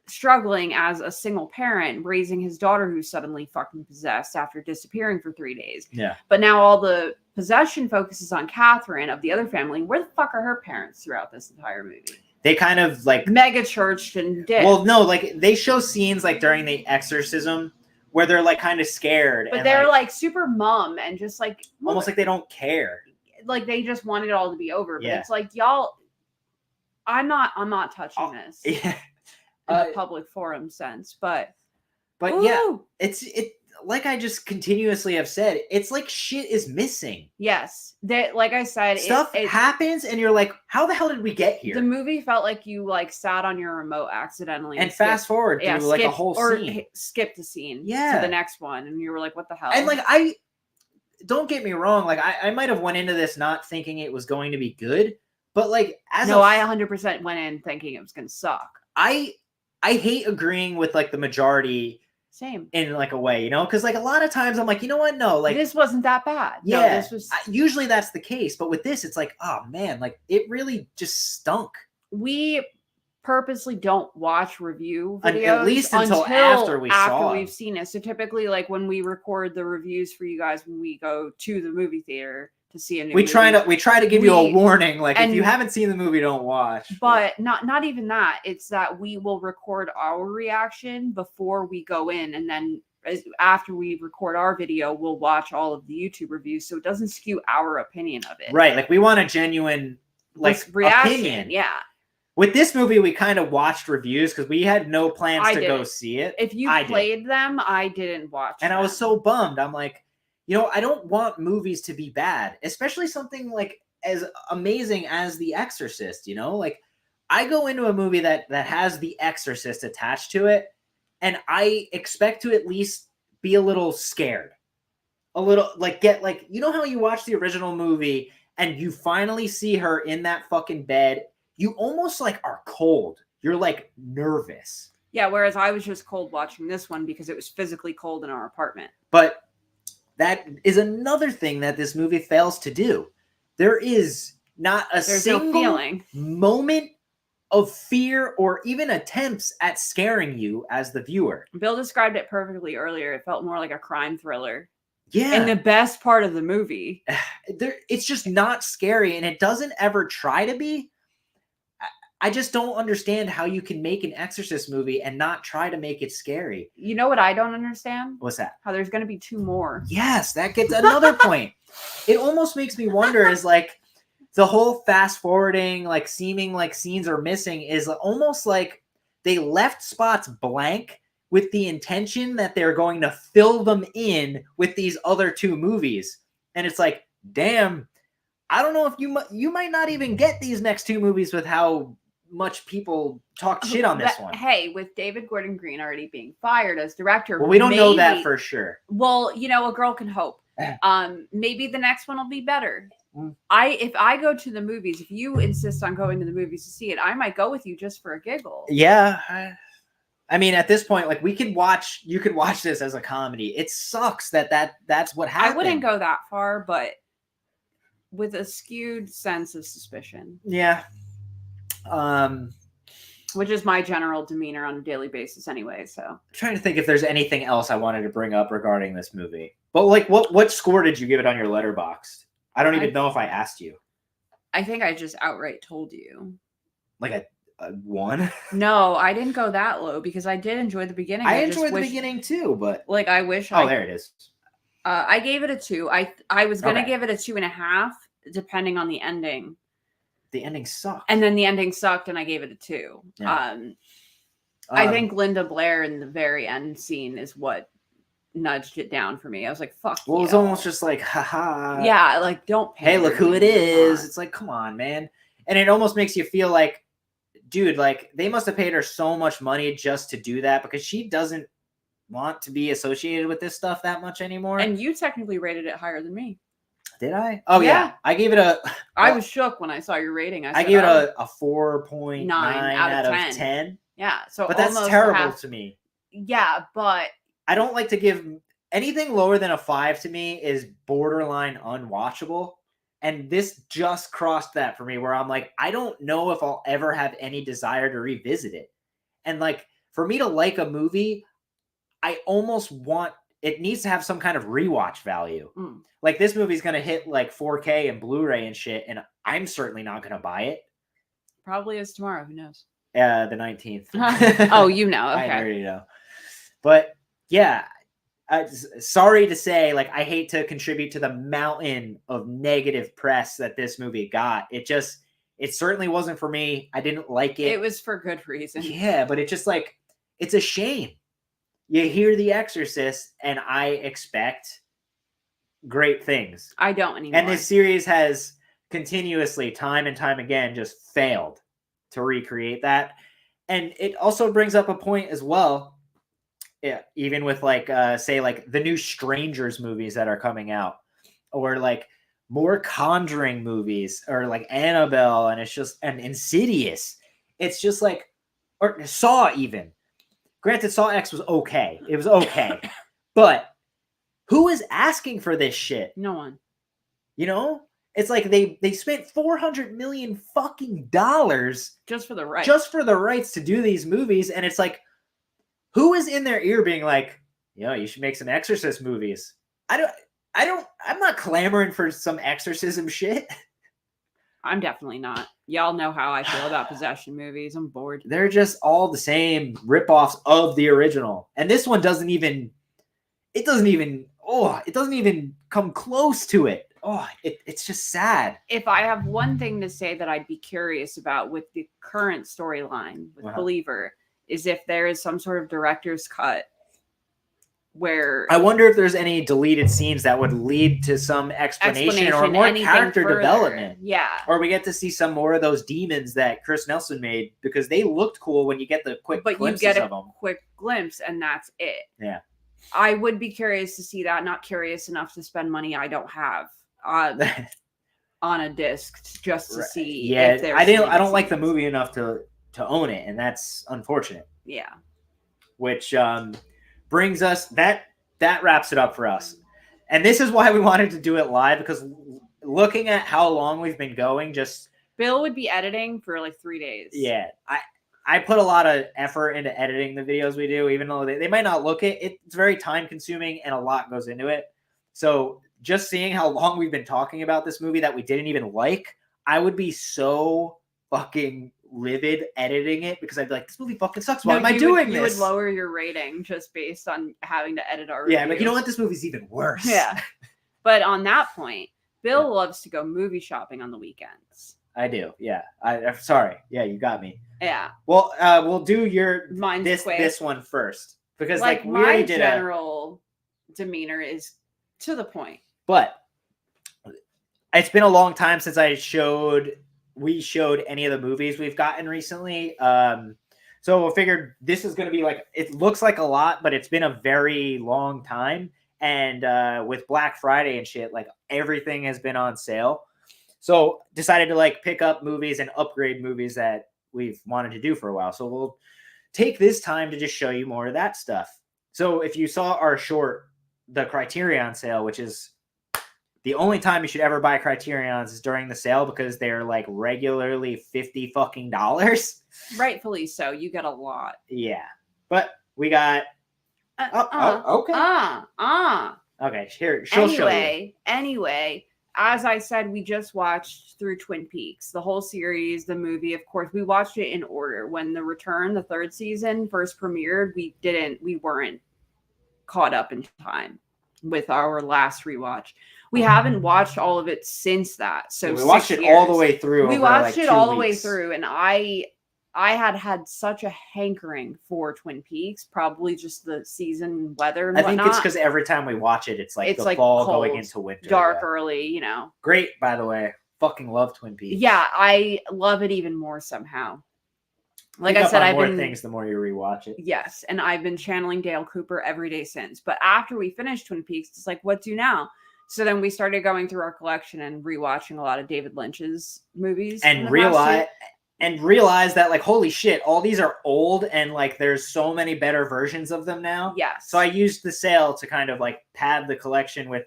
S2: struggling as a single parent, raising his daughter who's suddenly fucking possessed after disappearing for 3 days.
S1: Yeah.
S2: But now all the possession focuses on Catherine of the other family. Where the fuck are her parents throughout this entire movie?
S1: They kind of like
S2: mega churched and did.
S1: Well, no, like they show scenes like during the exorcism where they're like kind of scared.
S2: But they're like super mum and just like
S1: almost like they don't care.
S2: Like they just want it all to be over. But it's like, y'all, I'm not touching this.
S1: Yeah.
S2: In a public forum sense, but
S1: yeah, it's like I just continuously have said, it's like shit is missing.
S2: Yes, that like I said,
S1: stuff happens, and you're like, how the hell did we get here?
S2: The movie felt like you like sat on your remote accidentally
S1: and fast forward through like a whole scene,
S2: or skipped a scene,
S1: to
S2: the next one, and you were like, what the hell?
S1: And like I don't get me wrong, like I might have went into this not thinking it was going to be good, but like
S2: I 100% went in thinking it was going to suck.
S1: I hate agreeing with like the majority.
S2: Same.
S1: In like a way, you know, because like a lot of times I'm like, you know what? No, like
S2: this wasn't that bad.
S1: Yeah,
S2: no, this was.
S1: Usually that's the case, but with this, it's like, oh man, like it really just stunk.
S2: We purposely don't watch review videos
S1: at least until after
S2: we've seen it. So typically, like when we record the reviews for you guys when we go to the movie theater to see a new movie,
S1: we try to give you a warning, like if you haven't seen the movie, don't watch.
S2: But not even that. It's that we will record our reaction before we go in, and then after we record our video, we'll watch all of the YouTube reviews, so it doesn't skew our opinion of it.
S1: Right, like we want a genuine
S2: reaction.
S1: Opinion.
S2: Yeah.
S1: With this movie, we kind of watched reviews because we had no plans to go see it.
S2: If you played them, I didn't watch them.
S1: I was so bummed. I'm like, I don't want movies to be bad, especially something like as amazing as The Exorcist, Like, I go into a movie that has The Exorcist attached to it, and I expect to at least be a little scared. A little, get, how you watch the original movie and you finally see her in that fucking bed, you almost are cold. You're nervous.
S2: Yeah, whereas I was just cold watching this one because it was physically cold in our apartment.
S1: But that is another thing that this movie fails to do. There is not a single moment of fear or even attempts at scaring you as the viewer.
S2: Bill described it perfectly earlier. It felt more like a crime thriller.
S1: Yeah.
S2: And the best part of the movie.
S1: It's just not scary, and it doesn't ever try to be. I just don't understand how you can make an Exorcist movie and not try to make it scary.
S2: You know what I don't understand?
S1: What's that?
S2: How there's going to be 2 more.
S1: Yes, that gets another point. It almost makes me wonder is the whole fast forwarding, seeming like scenes are missing is almost like they left spots blank with the intention that they're going to fill them in with these other 2 movies. And it's like, damn, I don't know if you might not even get these next 2 movies with how much people talk shit on this one.
S2: Hey, with David Gordon Green already being fired as director.
S1: Well, we don't know that for sure.
S2: Well, a girl can hope. Maybe the next one will be better. If I go to the movies, if you insist on going to the movies to see it, I might go with you just for a giggle.
S1: Yeah. I mean, at this point, you could watch this as a comedy. It sucks that's what happened.
S2: I wouldn't go that far, but with a skewed sense of suspicion.
S1: Yeah.
S2: Which is my general demeanor on a daily basis anyway, so. I'm
S1: trying to think if there's anything else I wanted to bring up regarding this movie. But what score did you give it on your Letterboxd? I don't even know if I asked you.
S2: I think I just outright told you.
S1: Like a 1?
S2: No, I didn't go that low because I did enjoy the beginning.
S1: I enjoyed the beginning too, but
S2: I wish.
S1: Oh, there it is.
S2: I gave it a 2. I was gonna give it a 2.5, depending on the ending.
S1: The ending sucked.
S2: And then the ending sucked, and I gave it a 2. Yeah. I think Linda Blair in the very end scene is what nudged it down for me. I was like, fuck.
S1: Well, it was almost just like, haha.
S2: Yeah, don't pay.
S1: Hey, look who it is. It's like, come on, man. And it almost makes you feel like, dude, they must have paid her so much money just to do that because she doesn't want to be associated with this stuff that much anymore.
S2: And you technically rated it higher than me.
S1: Did I? Oh, yeah. I gave it
S2: I was shook when I saw your rating.
S1: I gave it a 4.9 out of 10.
S2: Yeah.
S1: But that's terrible to me.
S2: Yeah, but
S1: I don't like to give anything lower than a 5 to me is borderline unwatchable. And this just crossed that for me where I'm like, I don't know if I'll ever have any desire to revisit it. And for me to like a movie, I almost want it needs to have some kind of rewatch value. This movie's going to hit 4K and Blu-ray and shit. And I'm certainly not going to buy it.
S2: Probably is tomorrow. Who knows?
S1: The 19th.
S2: Oh, you know. Okay.
S1: I already know. But yeah, sorry to say, I hate to contribute to the mountain of negative press that this movie got. It certainly wasn't for me. I didn't like it.
S2: It was for good reason.
S1: Yeah, but it's just it's a shame. You hear The Exorcist, and I expect great things.
S2: I don't anymore.
S1: And this series has continuously, time and time again, just failed to recreate that. And it also brings up a point as well. Yeah, even with say the new Strangers movies that are coming out, or more Conjuring movies, or Annabelle, and it's just and Insidious. It's just or Saw even. Granted, Saw X was okay. It was okay, but who is asking for this shit?
S2: No one.
S1: It's like they spent $400 million fucking dollars
S2: just for the rights.
S1: To do these movies, and it's like, who is in their ear being like, you should make some Exorcist movies? I'm not clamoring for some exorcism shit.
S2: I'm definitely not. Y'all know how I feel about possession movies. I'm bored.
S1: They're just all the same ripoffs of the original. And this one doesn't even come close to it. It's just sad.
S2: If I have one thing to say that I'd be curious about with the current storyline with Believer, is if there is some sort of director's cut where
S1: I wonder if there's any deleted scenes that would lead to some explanation or more character development.
S2: Yeah.
S1: Or we get to see some more of those demons that Chris Nelson made, because they looked cool when you get the quick glimpses of them. But you get a
S2: quick glimpse and that's it.
S1: Yeah.
S2: I would be curious to see that, not curious enough to spend money I don't have on a disc just to see if there's
S1: I don't like the movie enough to own it, and that's unfortunate.
S2: Yeah.
S1: Which brings us that wraps it up for us. And this is why we wanted to do it live, because looking at how long we've been going, just
S2: Bill would be editing for like 3 days.
S1: Yeah. I put a lot of effort into editing the videos we do, even though they might not look it. It's very time consuming and a lot goes into it. So just seeing how long we've been talking about this movie that we didn't even like, I would be so fucking livid editing it, because I'd be like, this movie fucking sucks. Why am I doing this?
S2: You would lower your rating just based on having to edit our review.
S1: Yeah, but you know what? This movie's even worse.
S2: Yeah. But on that point, Bill loves to go movie shopping on the weekends.
S1: I do. Yeah. I'm sorry. Yeah, you got me.
S2: Yeah.
S1: Well, we'll do this one first, because like we already did.
S2: My general demeanor is to the point.
S1: But it's been a long time since we showed any of the movies we've gotten recently. So I figured this is going to be like, it looks like a lot, but it's been a very long time. And with Black Friday and shit, like everything has been on sale. So decided to like pick up movies and upgrade movies that we've wanted to do for a while. So we'll take this time to just show you more of that stuff. So if you saw our short, the Criterion sale, which is the only time you should ever buy Criterions is during the sale, because they're like regularly $50 fucking dollars.
S2: Rightfully so. You get a lot.
S1: Yeah. But we got okay. Okay, here, she'll show you.
S2: Anyway, as I said, we just watched through Twin Peaks, the whole series, the movie. Of course, we watched it in order. When The Return, the third season, first premiered, we weren't caught up in time with our last rewatch. We haven't watched all of it since that. So
S1: we watched it all the way through.
S2: We watched it all the way through, and I had such a hankering for Twin Peaks, probably just the season weather and whatnot.
S1: I think it's because every time we watch it, it's like fall cold, going into winter.
S2: Dark early, you know.
S1: Great, by the way. Fucking love Twin Peaks.
S2: Yeah, I love it even more somehow. Like I said, I've been
S1: things the more you rewatch it.
S2: Yes, and I've been channeling Dale Cooper every day since. But after we finished Twin Peaks, it's like, what do now? So then we started going through our collection and rewatching a lot of David Lynch's movies.
S1: And realize that, like, holy shit, all these are old and, like, there's so many better versions of them now.
S2: Yes.
S1: So I used the sale to kind of, like, pad the collection with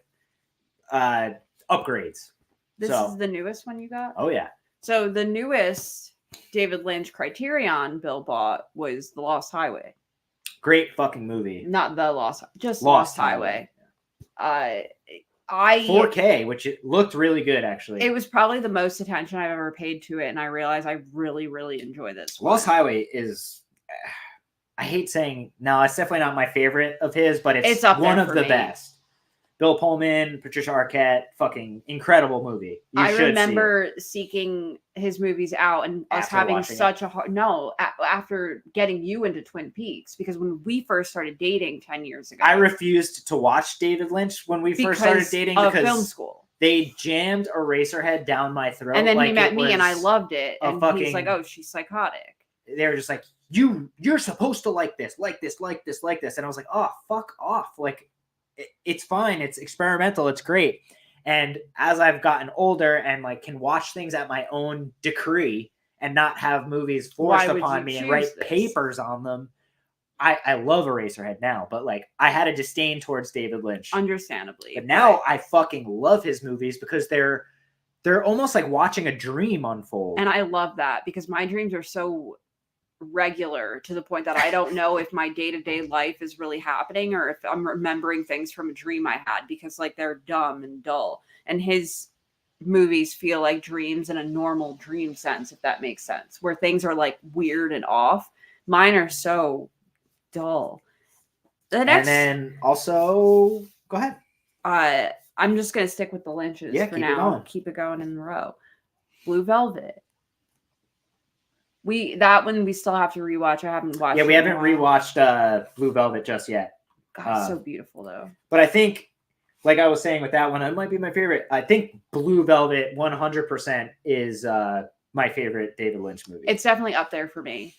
S1: upgrades.
S2: This is the newest one you got?
S1: Oh, yeah.
S2: So the newest David Lynch Criterion Bill bought was The Lost Highway.
S1: Great fucking movie.
S2: Not The Lost, just Lost Highway.
S1: 4K, which it looked really good, actually.
S2: It was probably the most attention I've ever paid to it, and I realized I really, really enjoy this one.
S1: Lost Highway is, I hate saying, no, it's definitely not my favorite of his, but it's one of the best. Bill Pullman, Patricia Arquette, fucking incredible movie.
S2: I remember seeking his movies out and us having such a hard... No, after getting you into Twin Peaks, because when we first started dating 10 years ago...
S1: I refused to watch David Lynch when we first started dating because
S2: film school.
S1: They jammed Eraserhead down my throat.
S2: And then he met me and I loved it. And he's like, oh, she's psychotic.
S1: They were just like, you're supposed to like this. And I was like, oh, fuck off. Like, it's fine. It's experimental. It's great. And as I've gotten older and like can watch things at my own decree and not have movies forced upon me and write papers on them, I love Eraserhead now. But like I had a disdain towards David Lynch.
S2: Understandably.
S1: But now I fucking love his movies because they're they're almost like watching a dream unfold.
S2: And I love that because my dreams are so regular to the point that I don't know if my day-to-day life is really happening or if I'm remembering things from a dream I had, because like they're dumb and dull. And his movies feel like dreams in a normal dream sense, if that makes sense, where things are like weird and off. Mine are so dull.
S1: And then also, go ahead.
S2: I'm just gonna stick with the Lynches for now. Keep it going in a row. Blue Velvet. That one we still have to rewatch. I haven't watched.
S1: Yeah, we haven't rewatched Blue Velvet just yet.
S2: God, so beautiful though.
S1: But I think, like I was saying with that one, it might be my favorite. I think Blue Velvet 100% is my favorite David Lynch movie.
S2: It's definitely up there for me.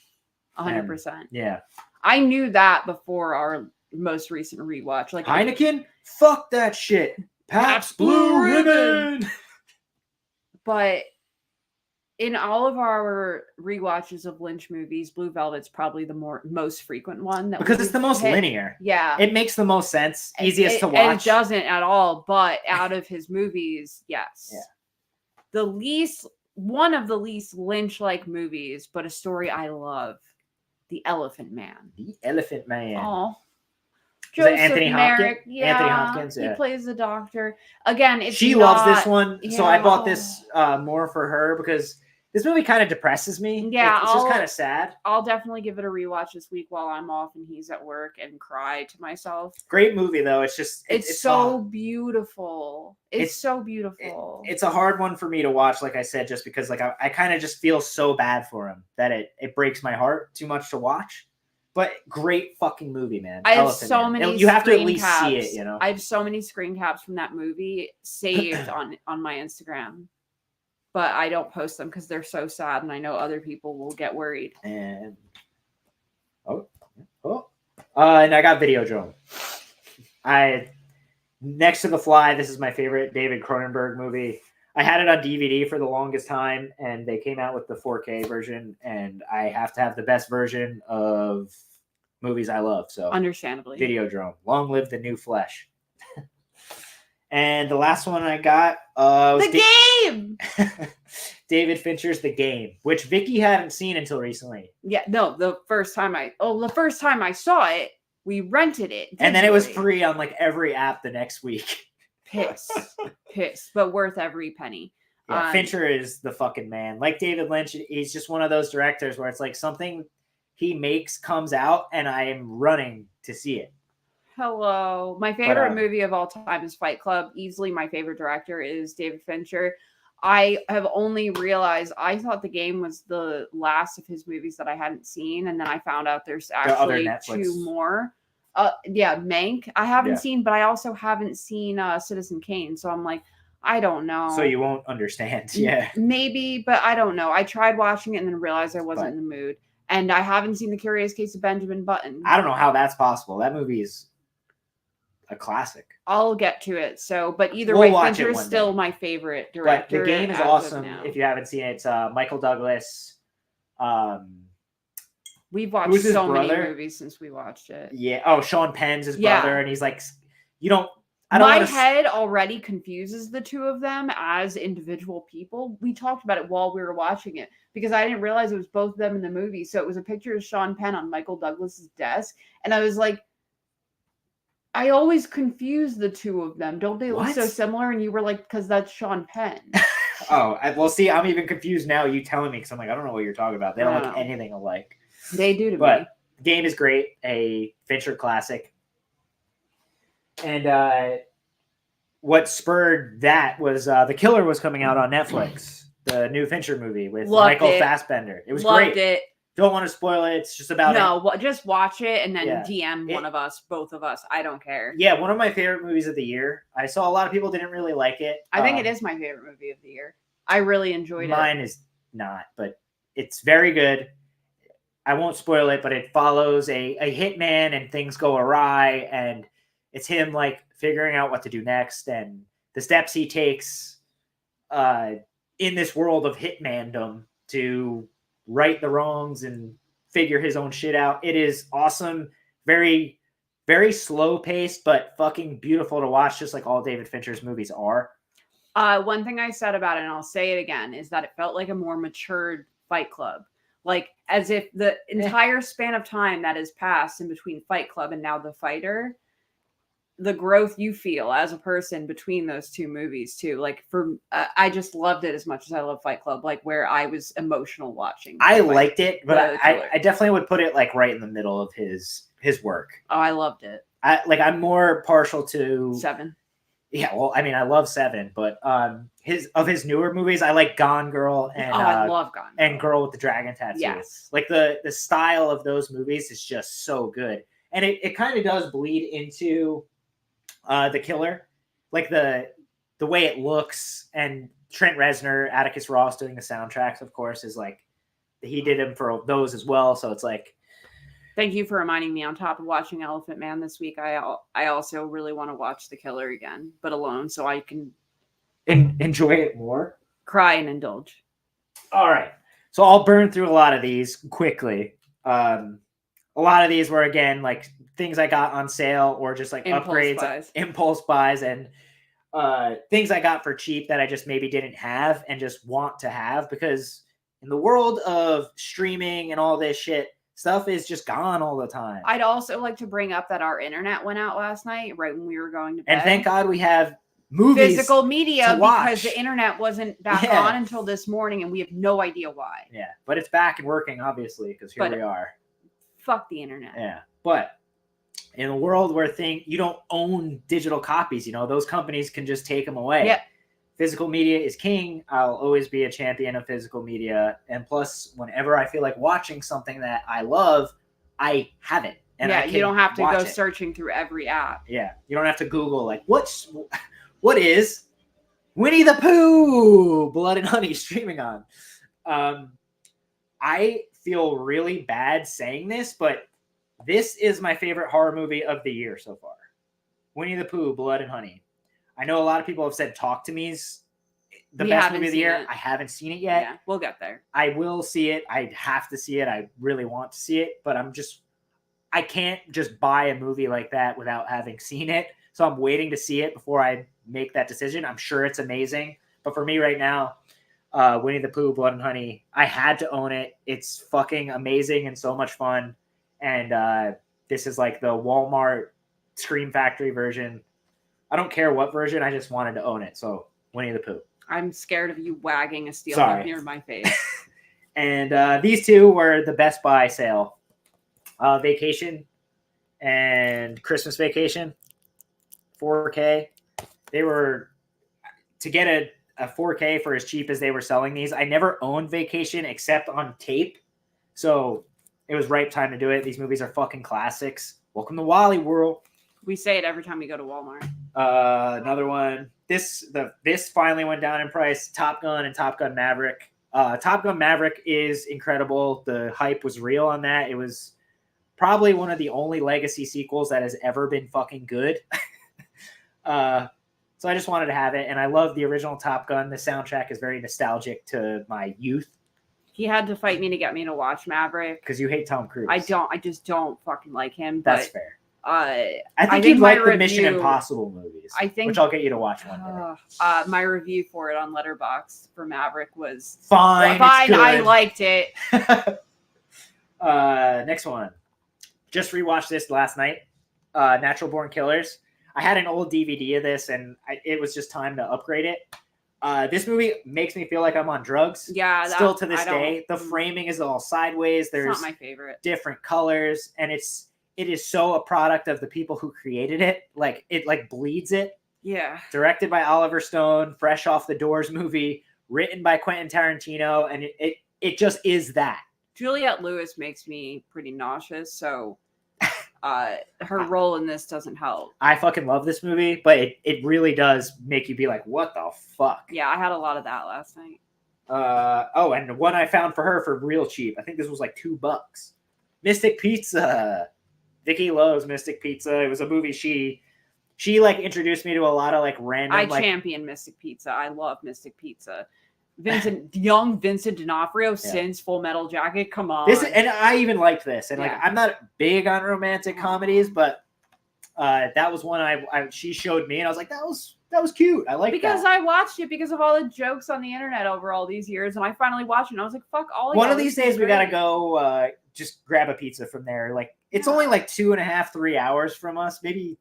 S2: 100%.
S1: Yeah.
S2: I knew that before our most recent rewatch. Like
S1: Heineken? Fuck that shit. Pabst Blue Ribbon.
S2: But in all of our rewatches of Lynch movies, Blue Velvet's probably the most frequent one.
S1: Because it's the most linear.
S2: Yeah.
S1: It makes the most sense. Easiest to watch.
S2: It doesn't at all. But out of his movies, yes. Yeah. One of the least Lynch-like movies, but a story I love. The Elephant Man.
S1: The Elephant Man.
S2: Oh. Joseph
S1: Anthony
S2: Merrick.
S1: Hopkins?
S2: Yeah.
S1: Anthony Hopkins, yeah.
S2: He plays the doctor. Again,
S1: she loves this one, so I bought this more for her because this movie kind of depresses me.
S2: Yeah.
S1: It's just kind of sad.
S2: I'll definitely give it a rewatch this week while I'm off and he's at work and cry to myself.
S1: Great movie, though. It's just...
S2: It's so beautiful. It's so beautiful.
S1: It's a hard one for me to watch, like I said, just because like I kind of just feel so bad for him that it breaks my heart too much to watch. But great fucking movie, man.
S2: I have so many.
S1: You have to at least see it, you know.
S2: I have so many screen caps from that movie saved on my Instagram, but I don't post them because they're so sad, and I know other people will get worried.
S1: And and I got Videodrome. Next to The Fly. This is my favorite David Cronenberg movie. I had it on DVD for the longest time, and they came out with the 4K version, and I have to have the best version of movies I love. So,
S2: understandably,
S1: Videodrome. Long live the new flesh. And the last one I got was
S2: The Game.
S1: David Fincher's The Game, which Vicky hadn't seen until recently.
S2: Yeah, no, the first time I saw it, we rented it,
S1: and then it was free on like every app the next week. Pissed,
S2: but worth every penny.
S1: Yeah, Fincher is the fucking man. Like David Lynch, he's just one of those directors where it's like something he makes comes out and I am running to see it.
S2: Hello. My favorite movie of all time is Fight Club. Easily my favorite director is David Fincher. I have only realized I thought The Game was the last of his movies that I hadn't seen, and then I found out there's actually two more. Mank I haven't seen, but I also haven't seen Citizen Kane, so I'm like, I don't know.
S1: So you won't understand. Yeah.
S2: Maybe, but I don't know. I tried watching it and then realized I wasn't in the mood. And I haven't seen The Curious Case of Benjamin Button.
S1: I don't know how that's possible. That movie is a classic.
S2: I'll get to it. So, but either way, Fincher is still my favorite director.
S1: But The Game is awesome. If you haven't seen it, it's Michael Douglas.
S2: We've watched so many movies since we watched it.
S1: Yeah. Oh, Sean Penn's his brother, and he's like,
S2: My head already confuses the two of them as individual people. We talked about it while we were watching it because I didn't realize it was both of them in the movie. So it was a picture of Sean Penn on Michael Douglas's desk, and I was like, I always confuse the two of them. Don't they look so similar? And you were like, because that's Sean Penn.
S1: Well, see, I'm even confused now. You telling me because I'm like, I don't know what you're talking about. They don't look anything alike.
S2: They do to me.
S1: But The Game is great, a Fincher classic. And what spurred that was The Killer was coming out on Netflix, the new Fincher movie with Michael Fassbender. It was great.
S2: Loved it.
S1: Don't want to spoil it. It's just about
S2: just watch it and then DM one of us, both of us. I don't care.
S1: Yeah, one of my favorite movies of the year. I saw a lot of people didn't really like it.
S2: I think it is my favorite movie of the year. I really enjoyed it.
S1: Mine is not, but it's very good. I won't spoil it, but it follows a hitman and things go awry, and it's him like figuring out what to do next and the steps he takes in this world of hitmandom to right the wrongs and figure his own shit out. It is awesome. Very, very slow paced, but fucking beautiful to watch, just like all David Fincher's movies are.
S2: One thing I said about it, and I'll say it again, is that it felt like a more matured Fight Club. Like, as if the entire span of time that has passed in between Fight Club and now The Fighter, the growth you feel as a person between those two movies too. Like, I just loved it as much as I love Fight Club. Like, where I was emotional watching.
S1: I liked it, but I definitely would put it like right in the middle of his work.
S2: Oh, I loved it.
S1: I'm more partial to
S2: 7.
S1: Yeah, well, I mean, I love 7, but his newer movies, I like Gone Girl and
S2: I love Gone Girl.
S1: And Girl with the Dragon Tattoo.
S2: Yes,
S1: like the style of those movies is just so good, and it kind of does bleed into The Killer, like the way it looks, and Trent Reznor, Atticus Ross doing the soundtracks, of course, is like he did them for those as well. So it's like.
S2: Thank you for reminding me. On top of watching Elephant Man this week, I also really want to watch The Killer again, but alone, so I can
S1: enjoy it more,
S2: cry and indulge.
S1: All right, so I'll burn through a lot of these quickly. A lot of these were, again, like things I got on sale or just like impulse buys, and things I got for cheap that I just maybe didn't have and just want to have, because in the world of streaming and all this shit, stuff is just gone all the time.
S2: I'd also like to bring up that our internet went out last night right when we were going to bed.
S1: And thank God we have movies,
S2: physical media, because the internet wasn't back on until this morning, and we have no idea why.
S1: Yeah, but it's back and working, obviously, because here we are.
S2: Fuck the internet.
S1: Yeah, but in a world where you don't own digital copies, those companies can just take them away.
S2: Yep.
S1: Physical media is king. I'll always be a champion of physical media. And plus, whenever I feel like watching something that I love, I have it. And
S2: you don't have to go searching through every app.
S1: Yeah. You don't have to Google, like, what is Winnie the Pooh Blood and Honey streaming on? I feel really bad saying this, but this is my favorite horror movie of the year so far. Winnie the Pooh Blood and Honey. I know a lot of people have said Talk to Me's the best movie of the year. I haven't seen it yet.
S2: Yeah, we'll get there.
S1: I will see it. I have to see it. I really want to see it, but I can't just buy a movie like that without having seen it. So I'm waiting to see it before I make that decision. I'm sure it's amazing. But for me right now, Winnie the Pooh, Blood and Honey, I had to own it. It's fucking amazing and so much fun. And this is like the Walmart Scream Factory version. I don't care what version. I just wanted to own it. So Winnie the Pooh.
S2: I'm scared of you wagging a steel up near my face.
S1: And these two were the Best Buy sale. Vacation and Christmas Vacation. 4K. They were, to get a 4K for as cheap as they were selling these. I never owned Vacation except on tape. So it was ripe time to do it. These movies are fucking classics. Welcome to Wally World.
S2: We say it every time we go to Walmart.
S1: Another one. This finally went down in price. Top Gun and Top Gun Maverick. Top Gun Maverick is incredible. The hype was real on that. It was probably one of the only legacy sequels that has ever been fucking good. So I just wanted to have it, and I love the original Top Gun. The soundtrack is very nostalgic to my youth.
S2: He had to fight me to get me to watch Maverick.
S1: Because you hate Tom Cruise.
S2: I just don't fucking like him.
S1: That's fair.
S2: I
S1: think you'd like the Mission Impossible movies, which I'll get you to watch one day.
S2: My review for it on Letterboxd for Maverick was
S1: fine.
S2: I liked it.
S1: Next one. Just rewatched this last night. Natural Born Killers. I had an old DVD of this, and it was just time to upgrade it. This movie makes me feel like I'm on drugs.
S2: Yeah,
S1: still to this day. The framing is all sideways. There's
S2: not my favorite.
S1: Different colors, and it is so a product of the people who created it. Like, it like bleeds it.
S2: Yeah.
S1: Directed by Oliver Stone, fresh off the Doors movie, written by Quentin Tarantino, and it just is that.
S2: Juliette Lewis makes me pretty nauseous, so her role in this doesn't help.
S1: I fucking love this movie, but it really does make you be like, what the fuck?
S2: Yeah, I had a lot of that last night.
S1: And one I found for her for real cheap. I think this was like $2. Mystic Pizza. Vicky loves Mystic Pizza. It was a movie she like introduced me to a lot of like random.
S2: I champion Mystic Pizza. I love Mystic Pizza. Young Vincent D'Onofrio since Full Metal Jacket. Come on.
S1: And I even liked this. And like, I'm not big on romantic comedies, but that was one she showed me, and I was like, that was that was cute. I like
S2: because
S1: that.
S2: I watched it because of all the jokes on the internet over all these years, and I finally watched it. And I was like, "Fuck all."
S1: One of these days we gotta go just grab a pizza from there. Like it's only like 2.5, 3 hours from us. Maybe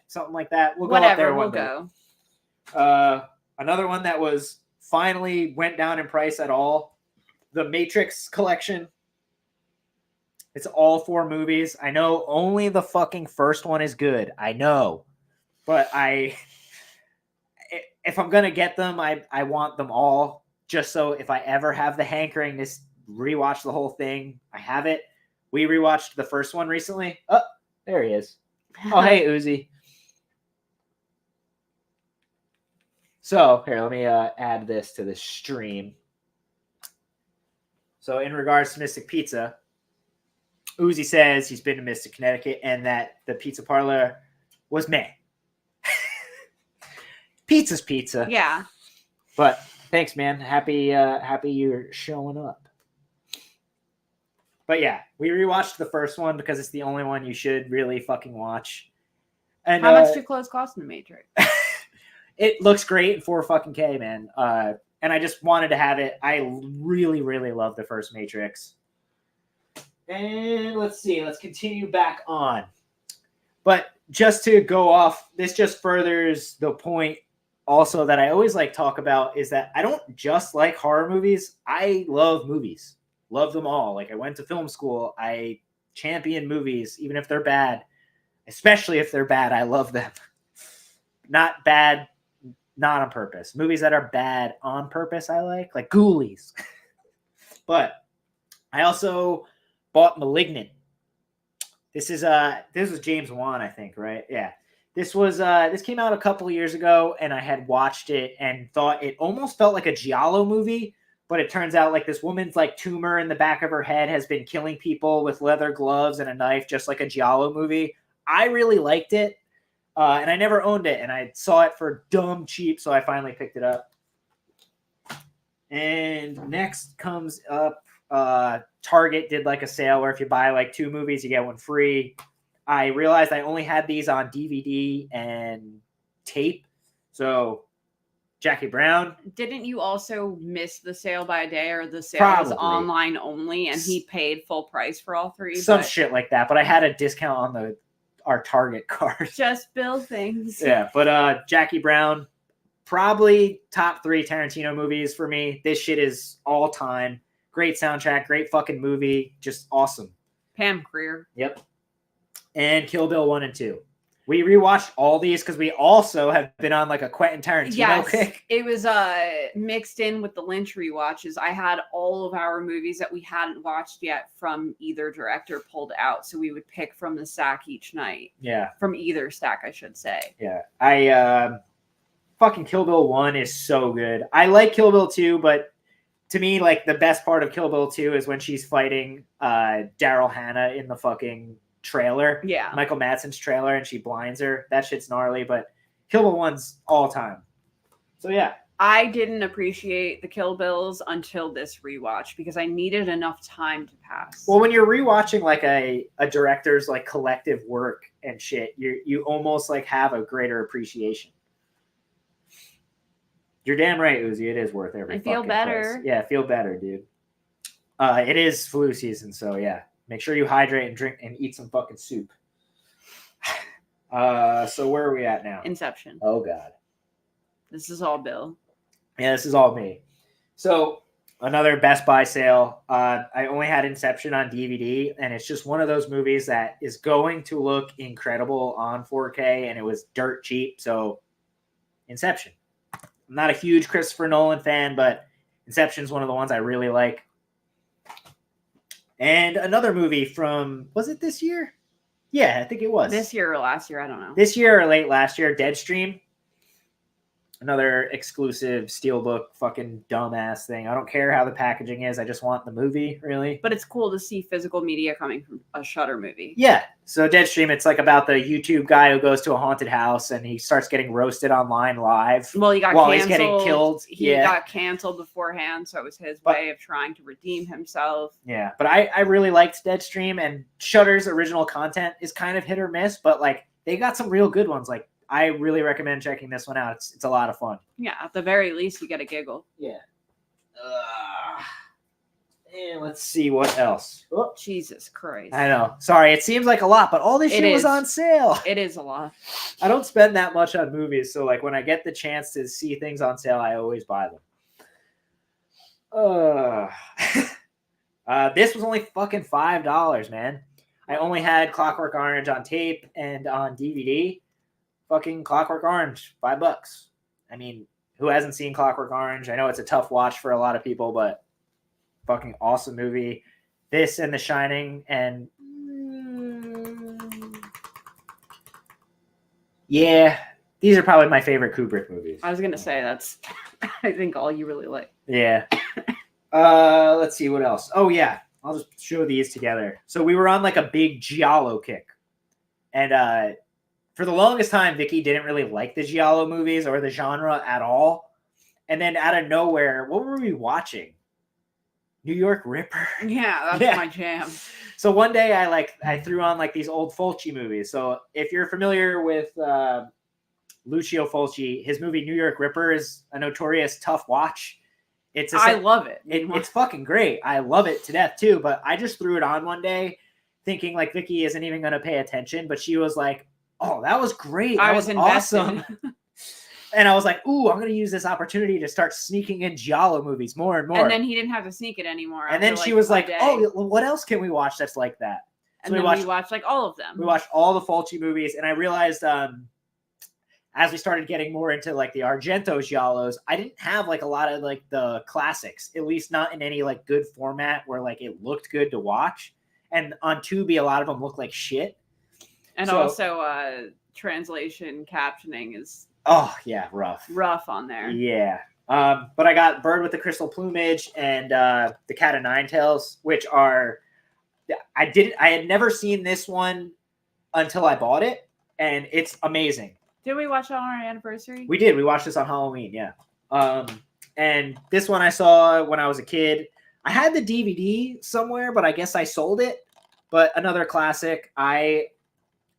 S1: something like that. We'll go up there one day. Another one that was finally went down in price at all. The Matrix collection. It's all 4 movies. I know only the fucking first one is good. I know. But if I'm going to get them, I want them all. Just so if I ever have the hankering to rewatch the whole thing, I have it. We rewatched the first one recently. Oh, there he is. Oh, hey, Uzi. So, here, let me add this to the stream. So, in regards to Mystic Pizza, Uzi says he's been to Mystic, Connecticut, and that the pizza parlor was meh. Pizza's pizza.
S2: Yeah.
S1: But thanks, man. Happy you're showing up. But yeah, we rewatched the first one because it's the only one you should really fucking watch. And
S2: how much do clothes cost in the Matrix?
S1: It looks great in 4 fucking K, man. And I just wanted to have it. I really, really love the first Matrix. And let's see. Let's continue back on. But just to go off, this just furthers the point also that I always like talk about is that I don't just like horror movies. I love movies. Love them all. Like I went to film school. I champion movies, even if they're bad. Especially if they're bad, I love them. Not bad, not on purpose. Movies that are bad on purpose, I like Ghoulies. But I also bought Malignant. This was James Wan, I think, right? Yeah. This came out a couple of years ago, and I had watched it and thought it almost felt like a Giallo movie, but it turns out like this woman's like tumor in the back of her head has been killing people with leather gloves and a knife, just like a Giallo movie. I really liked it, and I never owned it, and I saw it for dumb cheap, so I finally picked it up. And next comes up, Target did like a sale where if you buy like 2 movies, you get one free. I realized I only had these on DVD and tape. So Jackie Brown.
S2: Didn't you also miss the sale by a day, or the sale was online only and he paid full price for all 3?
S1: Some shit like that. But I had a discount on our Target card.
S2: Just bill things.
S1: Yeah. But Jackie Brown, probably top 3 Tarantino movies for me. This shit is all time. Great soundtrack, great fucking movie, just awesome.
S2: Pam Grier.
S1: Yep. And Kill Bill 1 and 2. We rewatched all these because we also have been on like a Quentin Tarantino kick.
S2: It was mixed in with the Lynch rewatches. I had all of our movies that we hadn't watched yet from either director pulled out, so we would pick from the stack each night.
S1: Yeah.
S2: From either stack, I should say.
S1: Yeah. I fucking Kill Bill 1 is so good. I like Kill Bill 2, but to me, like, the best part of Kill Bill 2 is when she's fighting Daryl Hannah in the fucking trailer.
S2: Yeah.
S1: Michael Madsen's trailer, and she blinds her. That shit's gnarly, but Kill Bill 1's all time. So, yeah.
S2: I didn't appreciate the Kill Bills until this rewatch because I needed enough time to pass.
S1: Well, when you're rewatching, like, a director's, like, collective work and shit, you almost, like, have a greater appreciation. You're damn right, Uzi. It is worth every fucking
S2: I feel better.
S1: price. Yeah, feel better, dude. It is flu season, so yeah. Make sure you hydrate and drink and eat some fucking soup. So where are we at now?
S2: Inception.
S1: Oh, God.
S2: This is all Bill.
S1: Yeah, this is all me. So another Best Buy sale. I only had Inception on DVD, and it's just one of those movies that is going to look incredible on 4K, and it was dirt cheap. So Inception. I'm not a huge Christopher Nolan fan, but Inception is one of the ones I really like. And another movie from, was it this year? Yeah, I think it was.
S2: This year or last year, I don't know.
S1: This year or late last year, Deadstream. Another exclusive Steelbook fucking dumbass thing. I don't care how the packaging is. I just want the movie, really.
S2: But it's cool to see physical media coming from a Shudder movie.
S1: Yeah. So Deadstream, it's like about the YouTube guy who goes to a haunted house and he starts getting roasted online live.
S2: Well, he got
S1: while
S2: canceled.
S1: He's getting killed.
S2: He got canceled beforehand, so it was his way of trying to redeem himself.
S1: Yeah, but I really liked Deadstream, and Shudder's original content is kind of hit or miss, but like they got some real good ones. Like I really recommend checking this one out. It's a lot of fun.
S2: Yeah, at the very least, you get a giggle.
S1: Yeah. And let's see what else.
S2: Oh, Jesus Christ.
S1: I know. Sorry, it seems like a lot, but all this shit was on sale.
S2: It is a lot.
S1: I don't spend that much on movies, so like when I get the chance to see things on sale, I always buy them. This was only fucking $5, man. I only had Clockwork Orange on tape and on DVD. Fucking Clockwork Orange, $5. I mean, who hasn't seen Clockwork Orange? I know it's a tough watch for a lot of people, but fucking awesome movie. This and The Shining, and yeah, these are probably my favorite Kubrick movies.
S2: I was gonna say that's I think all you really like.
S1: Yeah. Let's see what else. Oh yeah, I'll just show these together. So we were on like a big giallo kick, and for the longest time, Vicky didn't really like the giallo movies or the genre at all. And then out of nowhere, what were we watching? New York Ripper.
S2: Yeah, that's my jam.
S1: So one day I threw on like these old Fulci movies. So if you're familiar with Lucio Fulci, his movie New York Ripper is a notorious tough watch.
S2: I love it.
S1: It's fucking great. I love it to death too. But I just threw it on one day thinking like Vicky isn't even going to pay attention. But she was like, oh, that was great. That was awesome. And I was like, ooh, I'm going to use this opportunity to start sneaking in giallo movies more and more.
S2: And then he didn't have to sneak it anymore.
S1: And then she was like, oh, what else can we watch that's like that?
S2: So and then we watched like all of them.
S1: We watched all the Fulci movies. And I realized as we started getting more into like the Argento giallos, I didn't have like a lot of like the classics, at least not in any like good format where like it looked good to watch. And on Tubi, a lot of them look like shit.
S2: And also translation captioning is...
S1: Oh, yeah, rough
S2: on there.
S1: Yeah. But I got Bird with the Crystal Plumage and The Cat of Nine Tails, which are... I had never seen this one until I bought it, and it's amazing.
S2: Did we watch it on our anniversary?
S1: We did. We watched this on Halloween, yeah. And this one I saw when I was a kid. I had the DVD somewhere, but I guess I sold it. But another classic. I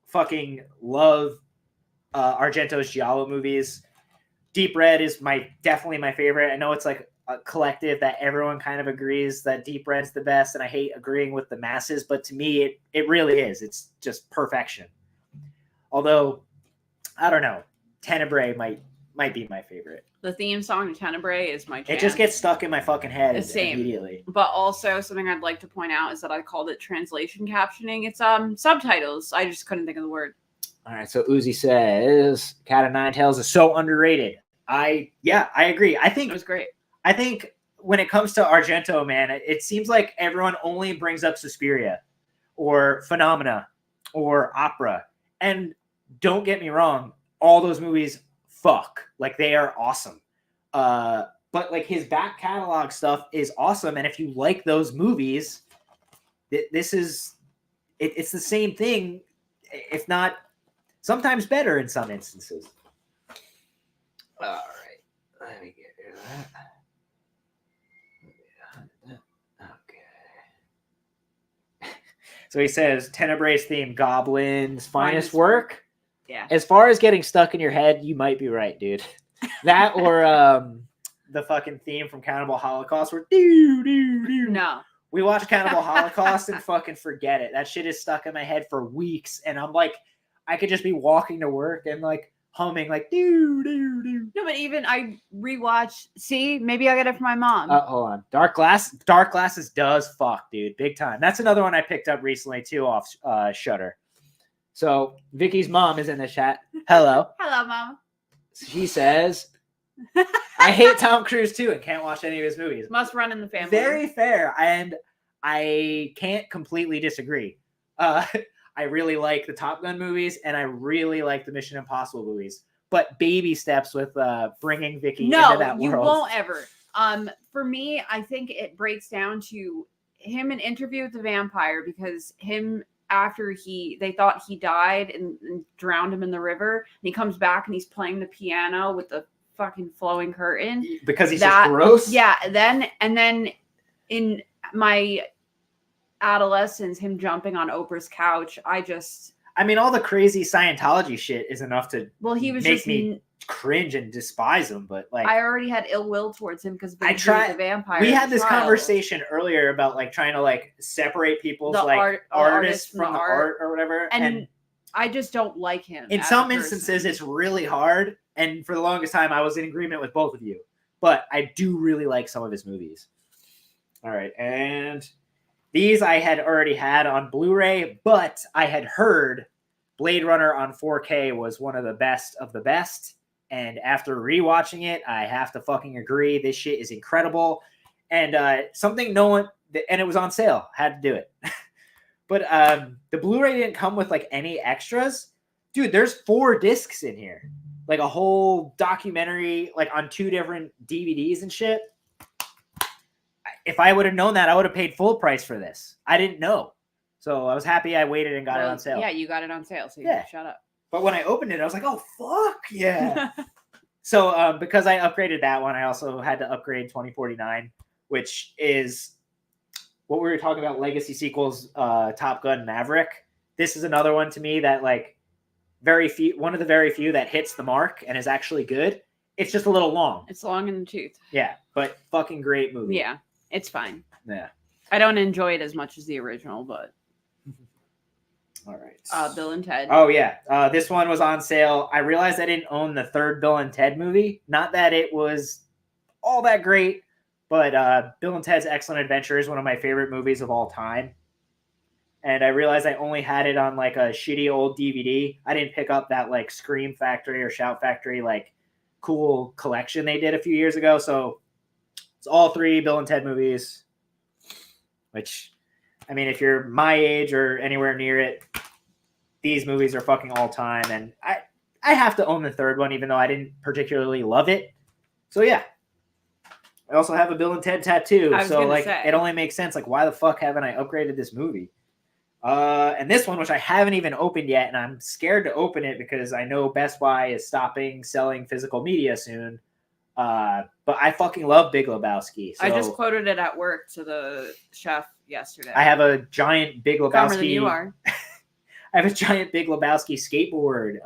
S1: fucking love Argento's giallo movies. Deep Red is definitely my favorite. I know it's like a collective that everyone kind of agrees that Deep Red's the best, and I hate agreeing with the masses, but to me it really is. It's just perfection. Although I don't know, Tenebrae might be my favorite.
S2: The theme song to Tenebrae is my jam.
S1: It just gets stuck in my fucking head immediately.
S2: But also something I'd like to point out is that I called it translation captioning. It's subtitles. I just couldn't think of the word.
S1: All right, so Uzi says Cat of Nine Tails is so underrated. I agree. I think
S2: it was great.
S1: I think when it comes to Argento, man, it seems like everyone only brings up Suspiria or Phenomena or Opera. And don't get me wrong, all those movies fuck. Like, they are awesome. But like his back catalog stuff is awesome. And if you like those movies, this is it's the same thing, if not sometimes better in some instances. All right. Let me get rid of that. Okay. So he says, Tenebrae's theme, Goblin's finest work.
S2: Yeah.
S1: As far as getting stuck in your head, you might be right, dude. That or the fucking theme from Cannibal Holocaust where do.
S2: No.
S1: We watched Cannibal Holocaust and fucking forget it. That shit is stuck in my head for weeks. And I'm like, I could just be walking to work and like humming like do.
S2: No, but even I rewatched. See, maybe I got it from my mom.
S1: Hold on. Dark Glasses does fuck, dude. Big time. That's another one I picked up recently too off Shudder. So Vicky's mom is in the chat. Hello.
S2: Hello, Mom.
S1: She says, I hate Tom Cruise too and can't watch any of his movies.
S2: Must run in the family.
S1: Very fair. And I can't completely disagree. I really like the Top Gun movies and I really like the Mission Impossible movies. But baby steps with bringing Vicky into that world.
S2: No, you won't ever. For me, I think it breaks down to him in Interview with the Vampire because him after they thought he died and drowned him in the river, and he comes back and he's playing the piano with the fucking flowing curtain
S1: because he's just gross.
S2: Yeah, then in my adolescence, him jumping on Oprah's couch,
S1: I mean, all the crazy Scientology shit is enough to
S2: he was
S1: make
S2: just
S1: me cringe and despise him. But like,
S2: I already had ill will towards him because
S1: I tried.
S2: the vampire.
S1: We had this conversation earlier about like trying to like separate people's like artists from the art or whatever,
S2: and I just don't like him.
S1: In some instances, it's really hard, and for the longest time, I was in agreement with both of you. But I do really like some of his movies. All right, and these I had already had on Blu-ray, but I had heard Blade Runner on 4K was one of the best. And after rewatching it, I have to fucking agree. This shit is incredible. And something no one, and it was on sale. Had to do it. But the Blu-ray didn't come with like any extras. Dude, there's 4 discs in here. Like a whole documentary, like on 2 different DVDs and shit. If I would have known that, I would have paid full price for this. I didn't know. So I was happy I waited and got it on sale.
S2: Yeah, you got it on sale, so shut up.
S1: But when I opened it, I was like, oh, fuck, yeah. So because I upgraded that one, I also had to upgrade 2049, which is what we were talking about, legacy sequels, Top Gun Maverick. This is another one to me that, like, one of the very few that hits the mark and is actually good. It's just a little long.
S2: It's long in the tooth.
S1: Yeah, but fucking great movie.
S2: Yeah, it's fine.
S1: Yeah.
S2: I don't enjoy it as much as the original, but...
S1: All right.
S2: Bill and Ted.
S1: Oh, yeah. This one was on sale. I realized I didn't own the third Bill and Ted movie. Not that it was all that great, but Bill and Ted's Excellent Adventure is one of my favorite movies of all time. And I realized I only had it on like a shitty old DVD. I didn't pick up that like Scream Factory or Shout Factory like cool collection they did a few years ago. So it's all 3 Bill and Ted movies, which, I mean, if you're my age or anywhere near it, these movies are fucking all time. And I have to own the third one, even though I didn't particularly love it. So yeah. I also have a Bill and Ted tattoo. So like, it only makes sense. Like, why the fuck haven't I upgraded this movie? And this one, which I haven't even opened yet, and I'm scared to open it because I know Best Buy is stopping selling physical media soon. But I fucking love Big Lebowski. So
S2: I just quoted it at work to the chef yesterday.
S1: I have a giant Big Lebowski.
S2: Calmer than you are.
S1: I have a giant Big Lebowski skateboard.